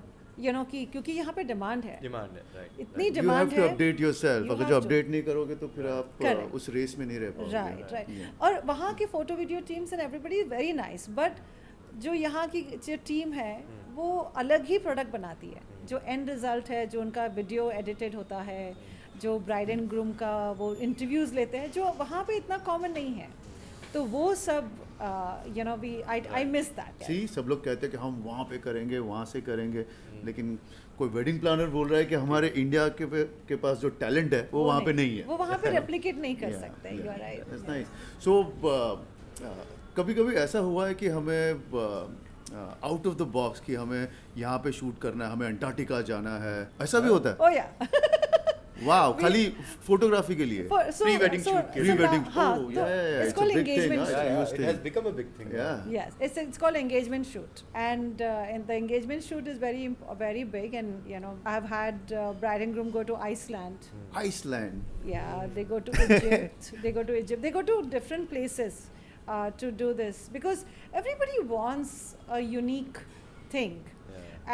you know कि क्योंकि यहाँ पे demand है, right, इतनी You have demand to है, update yourself. You अगर have जो to. Update नहीं करोगे तो फिर आप Correct. उस रेस में नहीं रह पाओगे. राइट. और वहाँ की photo video teams and everybody is very nice, but जो यहाँ की जो टीम है वो अलग ही प्रोडक्ट बनाती है. जो एंड रिजल्ट है, जो उनका वीडियो एडिटेड होता है, जो ब्राइड एंड ग्रूम का वो इंटरव्यूज़ लेते हैं, जो वहाँ पे इतना कॉमन नहीं है. तो वो सब you know we I miss that. See सब लोग कहते हैं कि हम वहाँ पे करेंगे, वहाँ से करेंगे, लेकिन कोई वेडिंग प्लानर बोल रहा है कि हमारे इंडिया के पास जो टैलेंट है वो वहाँ पे नहीं है. वो वहाँ पे रेप्लिकेट नहीं कर सकते. You are right. That's nice. So कभी-कभी ऐसा हुआ है कि हमें आउट ऑफ द बॉक्स कि हमें यहाँ पे शूट करना है, हमें अंटार्कटिका जाना है, ऐसा भी होता है? Oh yeah. वाओ, खाली फोटोग्राफी के लिए? Pre-wedding shoot के लिए. Pre-wedding. हाँ, Oh, तो yeah. it's It's a called big thing. engagement It's a shoot. huge It thing. has become a big thing. Yeah. Yes, it's called engagement shoot, and the engagement shoot is very big, and you know I've had bride and groom go to Iceland. Iceland. Yeah, they go to Egypt. They go to different places to do this because everybody wants a unique thing,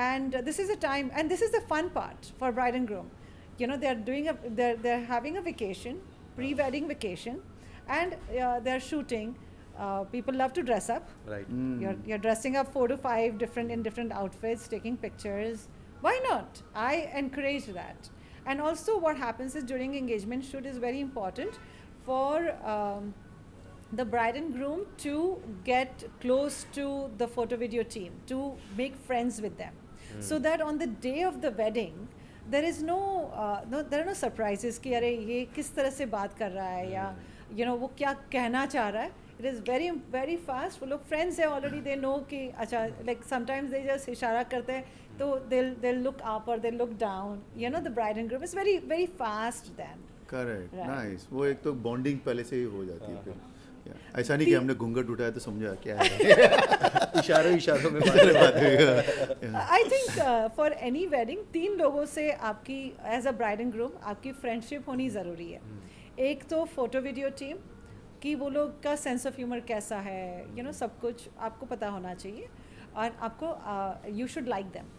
and this is a time, and this is the fun part for bride and groom. You know, they're having a vacation, pre-wedding vacation, and they're shooting. People love to dress up. Right. You're dressing up 4 to 5 different outfits, taking pictures. Why not? I encourage that. And also what happens is during engagement shoot is very important for the bride and groom to get close to the photo video team, to make friends with them, so that on the day of the wedding there is there are no surprises कि अरे ये किस तरह से बात कर रहा है, या you know वो क्या कहना चाह रहा है. It is very fast. वो लोग friends है already, they know कि अच्छा, like sometimes they just इशारा करते हैं तो they'll look up or they'll look down. You know, the bride and groom is very fast then. Correct. Right. Nice. वो एक तो बॉन्डिंग पहले से ही हो जाती है फिर. ऐसा नहीं कि हमने घूंघट उठाया तो समझा क्या है. इशारों में I think for any wedding 3 लोगों से आपकी as a bride and groom आपकी friendship होनी ज़रूरी है. एक तो फोटो वीडियो टीम कि वो लोग का सेंस ऑफ ह्यूमर कैसा है, you know, सब कुछ आपको पता होना चाहिए, और आपको you should like them,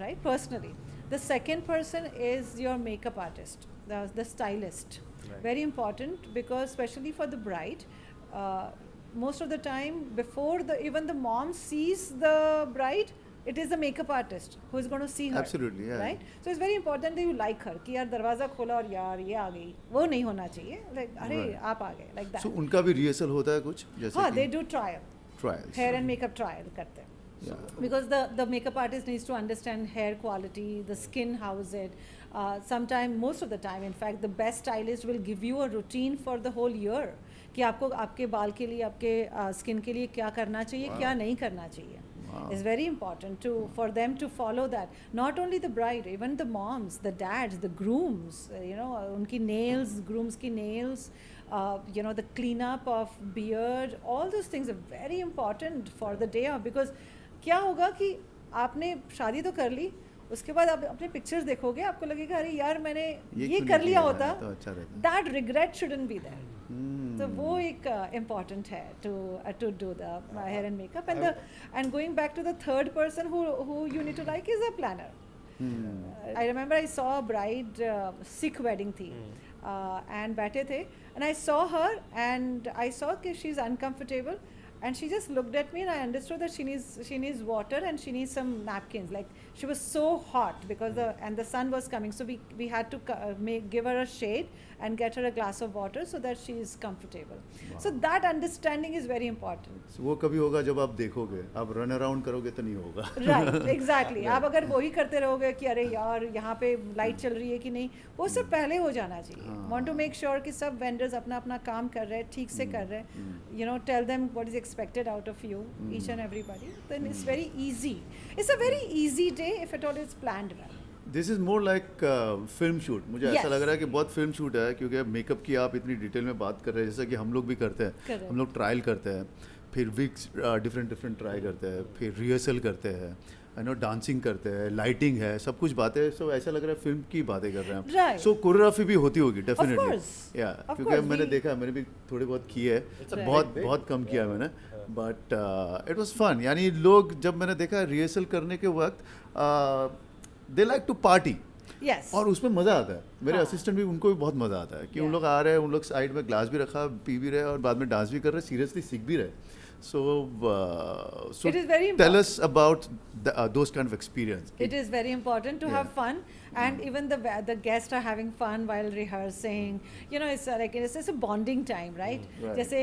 right, personally. The second person is your makeup artist, the stylist. Very important, because especially for the bride, most of the time before even the mom sees the bride, it is the makeup artist who is going to see her. Absolutely, yeah. Right? So it's very important that you like her. कि यार दरवाजा खोला और यार ये आ गई, वो नहीं होना चाहिए. Like अरे आप आ गए, like that. So उनका भी रिहर्सल होता है कुछ जैसे? हाँ, they do trials. Hair and makeup trial करते हैं. Yeah. Because the makeup artist needs to understand hair quality, the skin, how is it. Sometime, most of the time, in fact, the best stylist will give you a routine for the whole year. कि आपको आपके बाल के लिए, आपके skin के लिए क्या करना चाहिए, क्या नहीं करना चाहिए. It's very important for them to follow that. Not only the bride, even the moms, the dads, the grooms. You know, उनकी nails, grooms की nails. You know, the cleanup of beard. All those things are very important for the day of, because क्या होगा कि आपने शादी तो कर ली, उसके बाद आप अपने पिक्चर्स देखोगे, आपको लगेगा अरे यार मैंने ये कर लिया होता, that regret shouldn't be there. तो वो एक important है to do the hair and makeup, and going back to the third person who you need to like is a planner. I remember I saw a bride Sikh wedding थी, and बैठे थे, and I saw her and I saw कि she's uncomfortable. And she just looked at me, and I understood that she needs water and she needs some napkins. Like she was so hot because the sun was coming, so we had to give her a shade and get her a glass of water so that she is comfortable. Wow. So that understanding is very important. So वो कभी होगा जब आप देखोगे, आप run around करोगे तो नहीं होगा. Right, exactly. आप अगर वही करते रहोगे कि अरे यार यहाँ पे लाइट चल रही है कि नहीं, वो सब पहले हो जाना चाहिए. Want to make sure कि सब vendors अपना काम कर रहे हैं, ठीक से कर रहे हैं. You know, tell them what is expected out of you, each and everybody. Then it's very easy. It's a very easy day if at all it's planned well. This is more like film shoot. मुझे ऐसा लग रहा है कि बहुत film shoot है, क्योंकि makeup की आप इतनी डिटेल में बात कर रहे हैं, जैसा कि हम लोग भी करते हैं. हम लोग ट्रायल करते हैं, फिर विक्स डिफरेंट ट्राई करते हैं, फिर रिहर्सल करते हैं, यू नो, डांसिंग करते हैं, लाइटिंग है, सब कुछ बातें. सो ऐसा लग रहा है फिल्म की बातें कर रहे हैं हम. सो कोरियोग्राफी भी होती होगी डेफिनेटली. या क्योंकि मैंने देखा, मैंने भी थोड़ी बहुत की है, बहुत कम किया मैंने, बट इट वाज फन. यानी लोग, जब मैंने देखा रिहर्सल करने के वक्त they like to party. Yes. और उसमें मज़ा आता है. मेरे हाँ. असिस्टेंट भी उनको भी बहुत मज़ा आता है कि उन लोग आ रहे हैं, उन लोग साइड में ग्लास भी रखा, पी भी रहे और बाद में डांस भी कर रहे, सीरियसली सीख भी रहे. So it is very tell important. us about those kind of experience. It is very important to have Yeah. fun, and even the guests are having fun while rehearsing. You know, it's like it's just a bonding time, right? Right. जैसे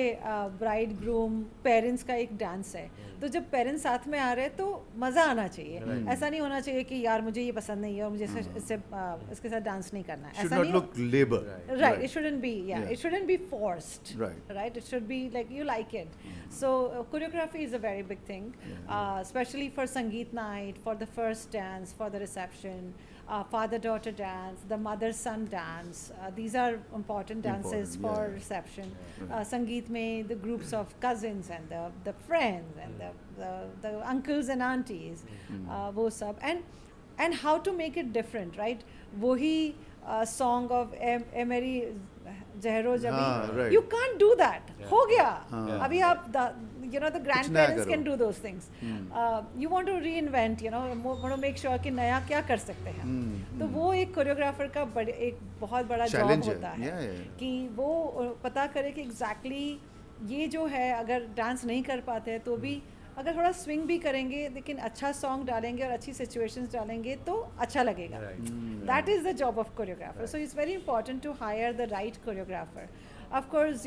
bride groom parents का एक dance है, तो जब parents साथ में आ रहे हैं तो मज़ा आना चाहिए. ऐसा नहीं होना चाहिए कि यार मुझे ये पसंद नहीं है और मुझे इसके साथ डांस नहीं करना है. Should ऐसा not नहीं look labor. Right. It shouldn't be. Yeah. It shouldn't be forced. Right. Right. It should be like you like it. So choreography is a very big thing, especially for Sangeet night, for the first dance, for the reception, father-daughter dance, the mother-son dance. These are important dances for reception. Sangeet mein the groups of cousins and the friends and the uncles and aunties, wo sab. And how to make it different, right? Wohi song of Mary Jehreele Jija. Right. You can't do that. हो गया. अभी आप the नया grandparents करो. can do those things. You want to reinvent, want to make sure कि नया क्या कर सकते हैं. तो वो एक कोरियोग्राफर का एक बहुत बड़ा जॉब Challenge है. होता है Yeah. कि वो पता करे कि एग्जैक्टली ये जो है अगर डांस नहीं कर पाते हैं तो भी अगर थोड़ा स्विंग भी करेंगे लेकिन अच्छा सॉन्ग डालेंगे और अच्छी सिचुएशंस डालेंगे तो अच्छा लगेगा. That is the job of choreographer. So it's very important to hire the right choreographer. Of course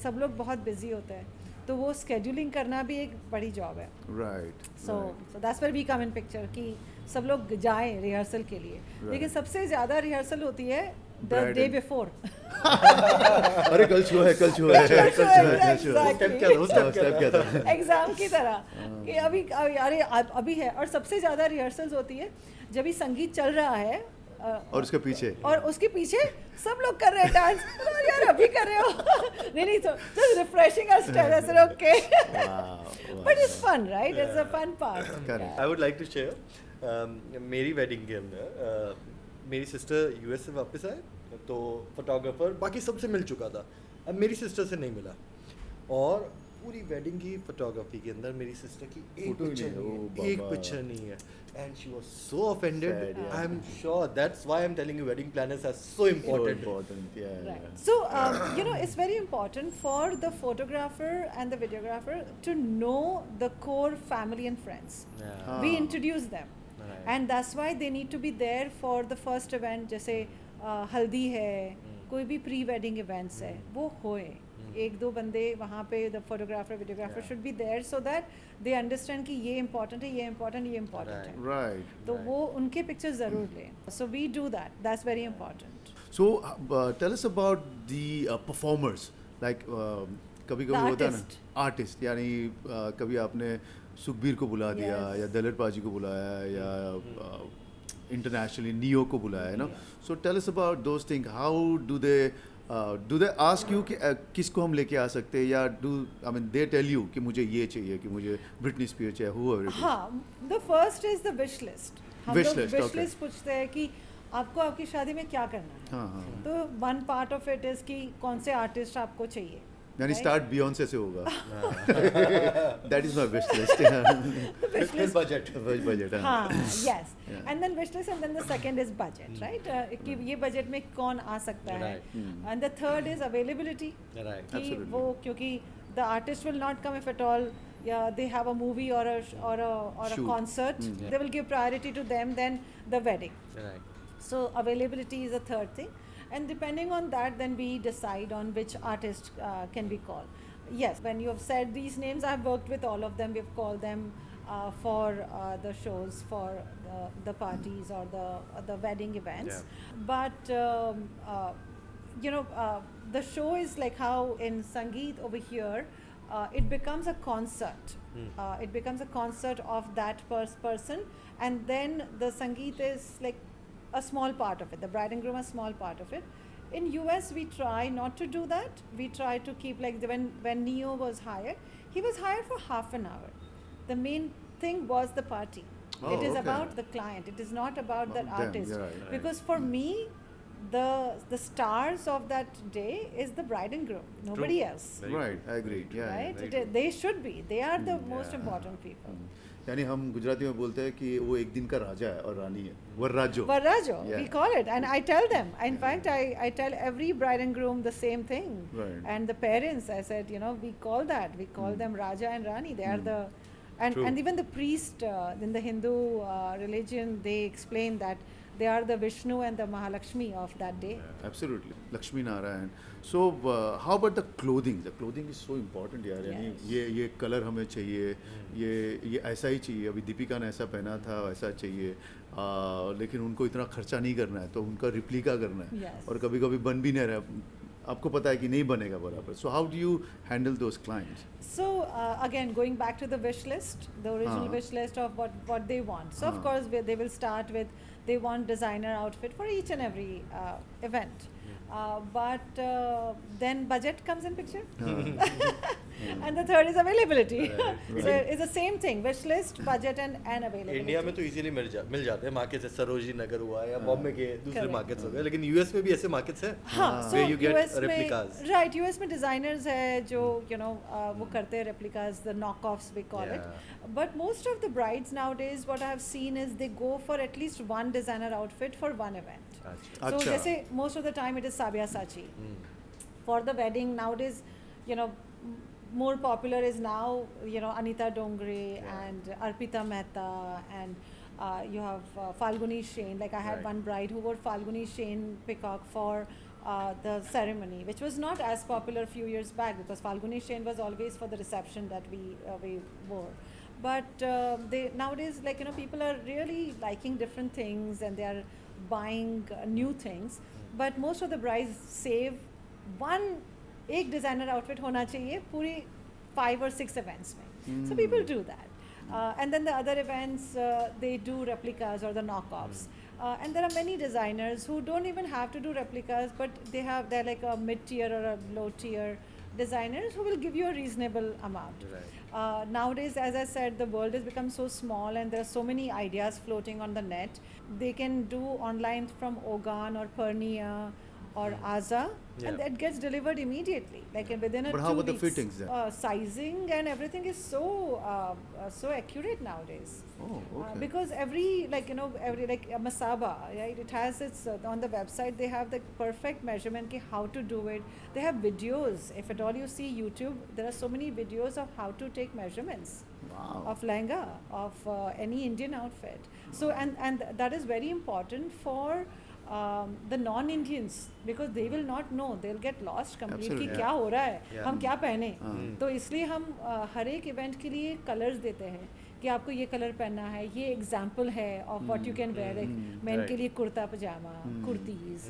सब लोग बहुत बिजी होते हैं तो वो स्केड्यूलिंग करना भी एक बड़ी जॉब है. Right. So that's where we come in picture कि सब लोग जाएं रिहर्सल के लिए. लेकिन सबसे ज़्यादा रिहर्सल होती है द डे बिफोर. अरे कल शो है. स्टेप क्या था एग्जाम की तरह कि अभी है. और सबसे ज़्यादा रिहर्सल्स होती है जब भी संगीत चल रहा है और उसके पीछे सब लोग कर रहे हैं डांस. यार अभी कर रहे हो. नहीं तो just refreshing our style. I said okay. But it's fun, right? It's a fun part. Correct. I would like to share मेरी वेडिंग के अंदर मेरी सिस्टर यूएस से वापस आए तो फोटोग्राफर बाकी सबसे मिल चुका था. अब मेरी सिस्टर से नहीं मिला और पूरी वेडिंग की फोटोग्राफी के अंदर मेरी सिस्टर की एक पिक्चर नहीं है. And she was so offended. Sad, yeah. I'm sure that's why I'm telling you wedding planners are so important. Right. So it's very important for the photographer and the videographer to know the core family and friends. We introduce them. And that's why they need to be there for the first event. जैसे हल्दी है, कोई भी pre wedding events है वो होए. एक दो बंदे वहाँ पे the photographer videographer should be there so that they understand कि ये इम्पोर्टेंट है, ये इम्पोर्टेंट है. Right. तो वो उनके पिक्चर्स ज़रूर लें. So we do that. That's very important. So tell us about the performers. Like कभी होता है ना आर्टिस्ट, यानी कभी आपने सुखबीर को बुला दिया या दलत पाजी को बुलाया या इंटरनेशनली नियो को बुलाया ना. So tell us about those thing. How do they ask you कि किसको हम लेके आ सकते हैं या दे टेल यू कि मुझे ये चाहिए, कि मुझे ब्रिटनी स्पीयर्स चाहिए, whoever it is? हाँ, the first is the wish list. हम लोग विश लिस्ट पूछते हैं कि आपको आपकी शादी में क्या करना है. तो one part of it is कि कौन से आर्टिस्ट आपको चाहिए. यानी स्टार्ट बियॉन्से से होगा. That is my wish list. Wish budget. हाँ, yes. And then wish list, and then the second is budget, right? कि ये बजट में कौन आ सकता है. And the third is availability. कि वो क्योंकि the artist will not come if at all. Yeah, they have a movie or a concert. They will give priority to them than the wedding. So availability is the third thing. And depending on that, then we decide on which artist can be called. Yes, when you have said these names, I've worked with all of them. We've called them for the shows, for the parties or the wedding events. But the show is like how in Sangeet over here, it becomes a concert. It becomes a concert of that person, and then the Sangeet is like a small part of it. The bride and groom a small part of it. In US we try not to do that. We try to keep like when Neo was hired, he was hired for half an hour. The main thing was the party. It is about the client. It is not about the artist. Because for me, the stars of that day is the bride and groom. Nobody else. Right, I agree. Yeah. Right? They should be. They are the most important people. यानी हम गुजराती में बोलते हैं कि वो एक दिन का राजा है और रानी है, वरराजो. Varrajo, Yeah. we call it, and I tell them. In fact, I tell every bride and groom the same thing. Right. And the parents, I said, we call that. We call them Raja and Rani. They are the, True. and even the priest in the Hindu religion, they explain that they are the Vishnu and the Mahalakshmi of that day. Absolutely. Lakshmi Narayan. So, how about the clothing? The clothing is so important यार. यानी Yes. ये colour हमें चाहिए, ये ऐसा ही चाहिए. अभी दीपिका ने ऐसा पहना था, वैसा चाहिए. लेकिन उनको इतना खर्चा नहीं करना है, तो उनका रिप्लिका करना है. Yes. और कभी-कभी बन भी नहीं रहा. आपको पता है कि नहीं बनेगा बराबर. So how do you handle those clients? So again, going back to the wish list, the original Uh-huh. wish list of what they want. So of Uh-huh. course they will start with they want designer outfit for each and every event. But then budget comes in picture. And the third is availability. Right. So it's the same thing, wish list, budget and availability. India में तो easily मिल जाते हैं markets, Sarojini Nagar हुआ या बॉम्बे के दूसरे Correct. Markets हो गए, लेकिन यूएस में भी ऐसे मार्केट्स हैं हाँ, so where you get US replicas. में right, US में designers है जो वो करते हैं replicas, the knockoffs we call it. But most of the brides nowadays, what I have seen is they go for at least one designer outfit for one event. अच्छा. So अच्छा. जैसे most of the time it is Sabyasachi. For the wedding nowadays, more popular is now Anita Dongre and Arpita Mehta and you have Falguni Shane. Like I had Right. one bride who wore Falguni Shane peacock for the ceremony, which was not as popular a few years back because Falguni Shane was always for the reception that we wore. But they nowadays, people are really liking different things and they are buying new things. But most of the brides save एक designer outfit होना चाहिए पूरी 5 or 6 events में. So people do that. And then the other events, they do replicas or the knockoffs. And there are many designers who don't even have to do replicas, but they're like a mid-tier or a low-tier designers who will give you a reasonable amount. Right. Nowadays, as I said, the world has become so small and there are so many ideas floating on the net. They can do online from Ogan or Purnia or Aza, and that gets delivered immediately, within a 2 weeks. But how about the fittings then? Sizing and everything is so accurate nowadays. Oh, okay. Because every a masaba, right? It has its on the website. They have the perfect measurement how to do it. They have videos. If at all you see YouTube, there are so many videos of how to take measurements. Wow. Of lehenga, of any Indian outfit. So and that is very important for the non-Indians because they will not know, they'll get lost completely Absolutely. क्या हो रहा है, Yeah. हम क्या पहने. तो इसलिए हम हर एक इवेंट के लिए कलर्स देते हैं कि आपको ये कलर पहनना है, ये एग्जाम्पल है of what you can wear. Main Right. के लिए कुर्ता पजामा, कुर्तीज,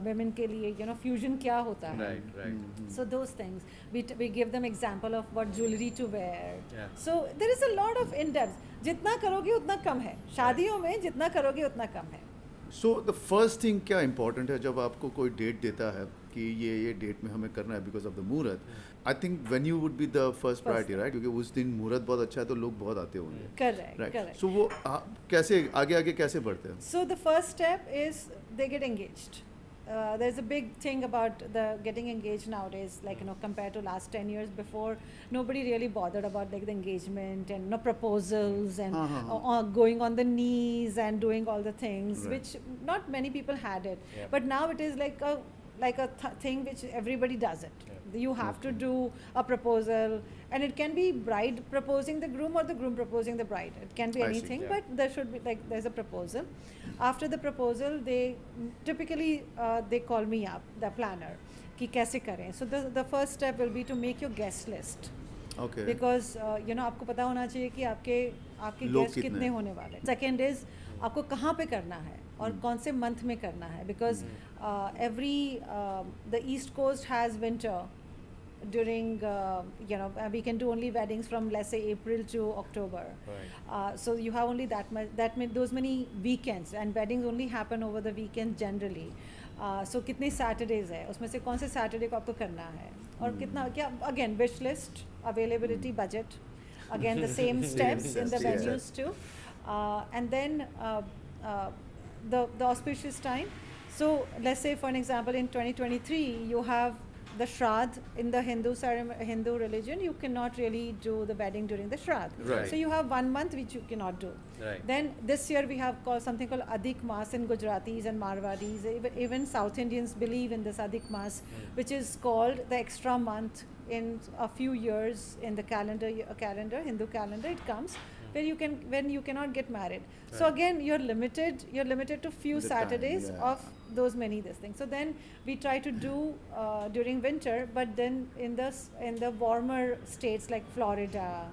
वेमेन के लिए फ्यूजन क्या होता है. Right, right. So those things we give them example of what jewelry to wear. Yeah. So there is a lot of in-depth. जितना करोगे उतना कम है, शादियों में जितना करोगे उतना कम है. So the first thing क्या important है जब आपको कोई डेट देता है कि ये डेट में हमें करना है because of the मुहूर्त. I think venue would be the first priority, right? क्योंकि उस दिन मुहूर्त बहुत अच्छा है तो लोग बहुत आते होंगे. Correct, Right. correct. So वो कैसे आगे कैसे बढ़ते हैं? So the first step is they get engaged. There's a big thing about the getting engaged nowadays, compared to last 10 years before, nobody really bothered about the engagement and proposals and going on the knees and doing all the things, Right. which not many people had it. Yeah. But now it is like a thing which everybody does it. You have to do a proposal, and it can be bride proposing the groom or the groom proposing the bride. It can be I see, anything, yeah. but there should be there's a proposal. After the proposal, they typically they call me up, the planner, कि कैसे करें. So the first step will be to make your guest list. Okay. Because आपको पता होना चाहिए कि आपके लोग गेस्ट कितने कितने हैं. होने वाले. Second is आपको कहाँ पे करना है और कौन से मंथ में करना है. Because the East Coast has winter. During we can do only weddings from, let's say, April to October. Right. So you have only those many weekends, and weddings only happen over the weekends generally. So कितने Saturdays है, उसमें से कौन से Saturday को आपको करना है और कितना क्या. Again, wish list, availability, budget. Again, the same steps in the steps, venues too. And then the auspicious time. So let's say, for an example, in 2023 you have the Shraadh in the Hindu religion, you cannot really do the wedding during the Shraadh. Right. So you have 1 month which you cannot do. Right. Then this year we have something called Adhik Mas in Gujaratis and Marwadis. Even South Indians believe in this Adhik Mas, which is called the extra month in a few years in the Hindu calendar it comes, when you cannot get married. So again, you're limited to few The Saturdays time, yeah. of those many this thing. So then we try to do during winter, but then in the warmer states like Florida,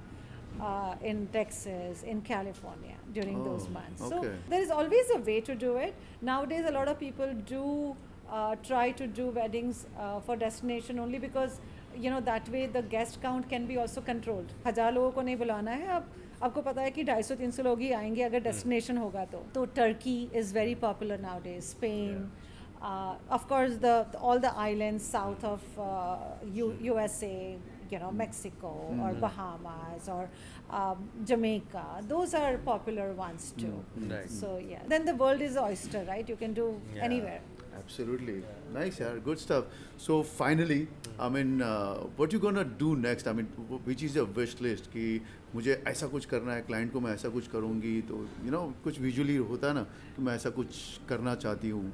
in Texas, in California during those months. So okay. there is always a way to do it. Nowadays, a lot of people do try to do weddings for destination only because that way the guest count can be also controlled. 1000 लोगों को नहीं बुलाना है. आपको पता है कि 250-300 लोग ही आएंगे अगर destination होगा तो Turkey is very popular nowadays. Spain, of course all the islands south of USA, Mexico or Bahamas or Jamaica, those are popular ones too. Right. So yeah, then the world is oyster, right? You can do anywhere. Absolutely. Nice, yeah. Good stuff. So finally, I mean, what you gonna do next? I mean, which is your wish list? कि मुझे ऐसा कुछ करना है, client को मैं ऐसा कुछ करूँगी, तो कुछ visually होता है ना कि मैं ऐसा कुछ करना चाहती हूँ.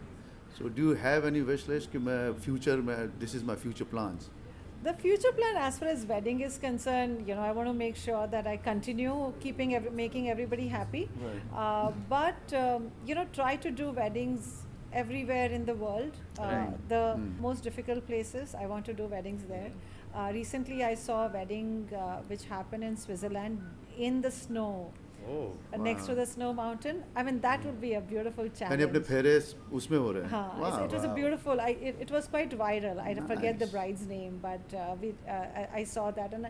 So do you have any wish list कि मैं future में this is my future plans? The future plan as far as wedding is concerned, I want to make sure that I continue making everybody happy. Right. But try to do weddings everywhere in the world. The most difficult places, I want to do weddings there. Recently I saw a wedding which happened in Switzerland in the snow. Oh. Next to the snow mountain. I mean, that would be a beautiful challenge. यानी अपने फेरे उसमें हो रहे हैं. It was a beautiful. It was quite viral. I forget the bride's name, but I saw that, and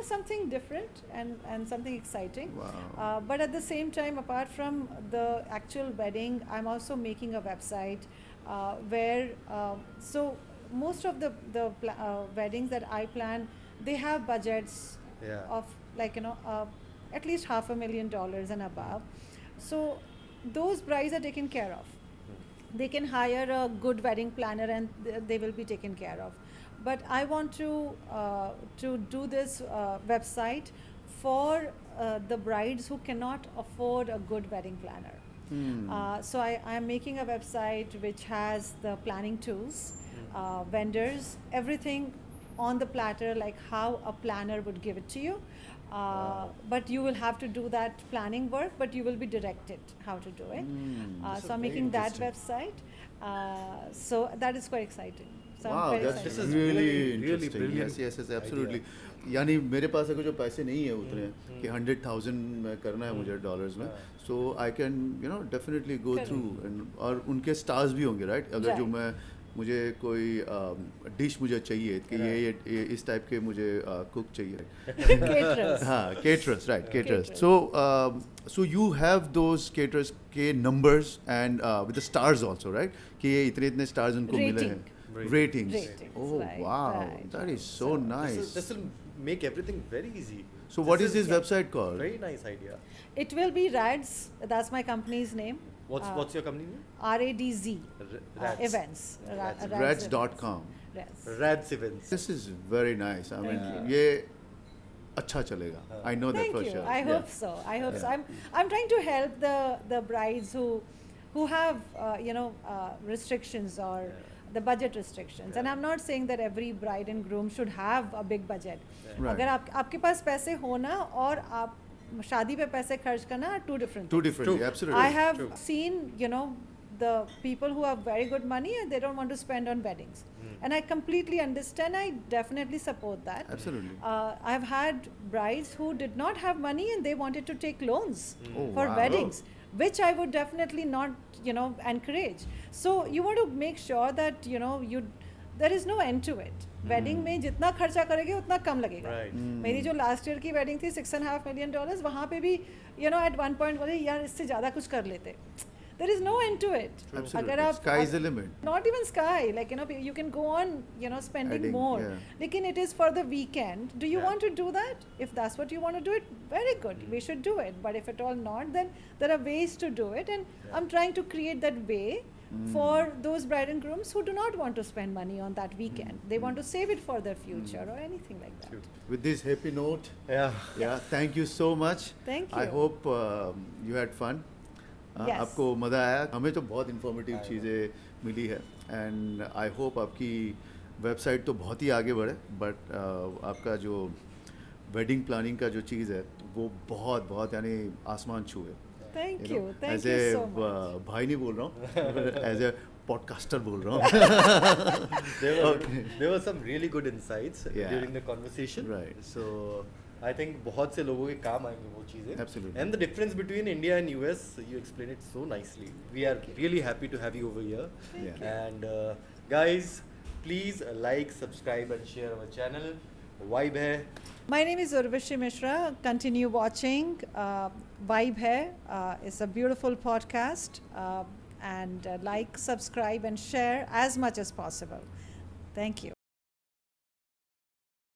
something different and something exciting. Wow. But at the same time, apart from the actual wedding, I'm also making a website where so most of the weddings that I plan, they have budgets of at least $500,000 and above. So those brides are taken care of. They can hire a good wedding planner and they will be taken care of. But I want to do this website for the brides who cannot afford a good wedding planner. So I am making a website which has the planning tools, vendors, everything on the platter, like how a planner would give it to you. But you will have to do that planning work, but you will be directed how to do it. So I'm making that website. So that is quite exciting. So wow, I'm very that's excited. really really interesting. brilliant. Yes, absolutely. यानी मेरे पास अगर जो पैसे नहीं है उतने कि 100,000 में करना है मुझे डॉलर्स में, so I can definitely go through और उनके stars भी होंगे, right? अगर जो मुझे कोई डिश मुझे चाहिए कि ये इस टाइप के मुझे कुक चाहिए. Caterers. हाँ, caterers, right? Caterers. So you have those caterers के numbers and with the stars also, right? कि ये इतने stars उनको मिले हैं. Ratings. Oh right, wow, right, that is so nice. This will make everything very easy. So what is this website called? Very nice idea. It will be RADZ. That's my company's name. What's your company name? RADZ RADZ. Events. RADZ.com. RADZ Events. This is very nice. I mean, ये अच्छा चलेगा. I know that Thank for you. sure. I hope so. I hope so. I'm trying to help the brides who have restrictions or the budget restrictions. And I'm not saying that every bride and groom should have a big budget. Right. अगर आपके पास पैसे होना और आप शादी पे पैसे खर्च करना are two different Two things. different, absolutely. I have seen, the people who have very good money and they don't want to spend on weddings. And I completely understand. I definitely support that. Absolutely. I've had brides who did not have money and they wanted to take loans Oh, for wow. weddings, which I would definitely not, encourage. So you want to make sure that, there is no end to it. Wedding में जितना खर्चा करेंगे उतना कम लगेगा. मेरी जो last year की wedding थी $6.5 million, वहाँ पे भी at one point बोले यार इससे ज़्यादा कुछ कर लेते. There is no end to it. Absolutely. Sky is the limit. Not even sky. Like, you can go on, spending Adding, more. yeah. Lekin it is for the weekend. Do you want to do that? If that's what you want to do it, very good. We should do it. But if at all not, then there are ways to do it. And I'm trying to create that way for those bride and grooms who do not want to spend money on that weekend. They want to save it for their future or anything like that. With this happy note, Yeah. thank you so much. Thank I you. hope you had fun. Yes. आपको मज़ा आया. हमें तो बहुत informative चीज़ें मिली है and I hope आपकी website तो बहुत ही आगे बढ़े, but आपका जो wedding planning का जो चीज़ है वो बहुत बहुत यानी आसमान छुए. Thank you. Thank As you a so much. भाई नहीं बोल रहा हूँ, as a podcaster बोल रहा हूँ. There were some really good insights Yeah. during the conversation. Right. So I think बहुत से लोगों के काम आएंगे वो चीज़ें. Absolutely. And the difference between India and US, you explained it so nicely. We are really happy to have you over here. Thank Yeah. And guys, please like, subscribe, and share our channel. Vibe hai. My name is Urvashi Mishra. Continue watching. Vibe Hai is a beautiful podcast. And like, subscribe, and share as much as possible. Thank you.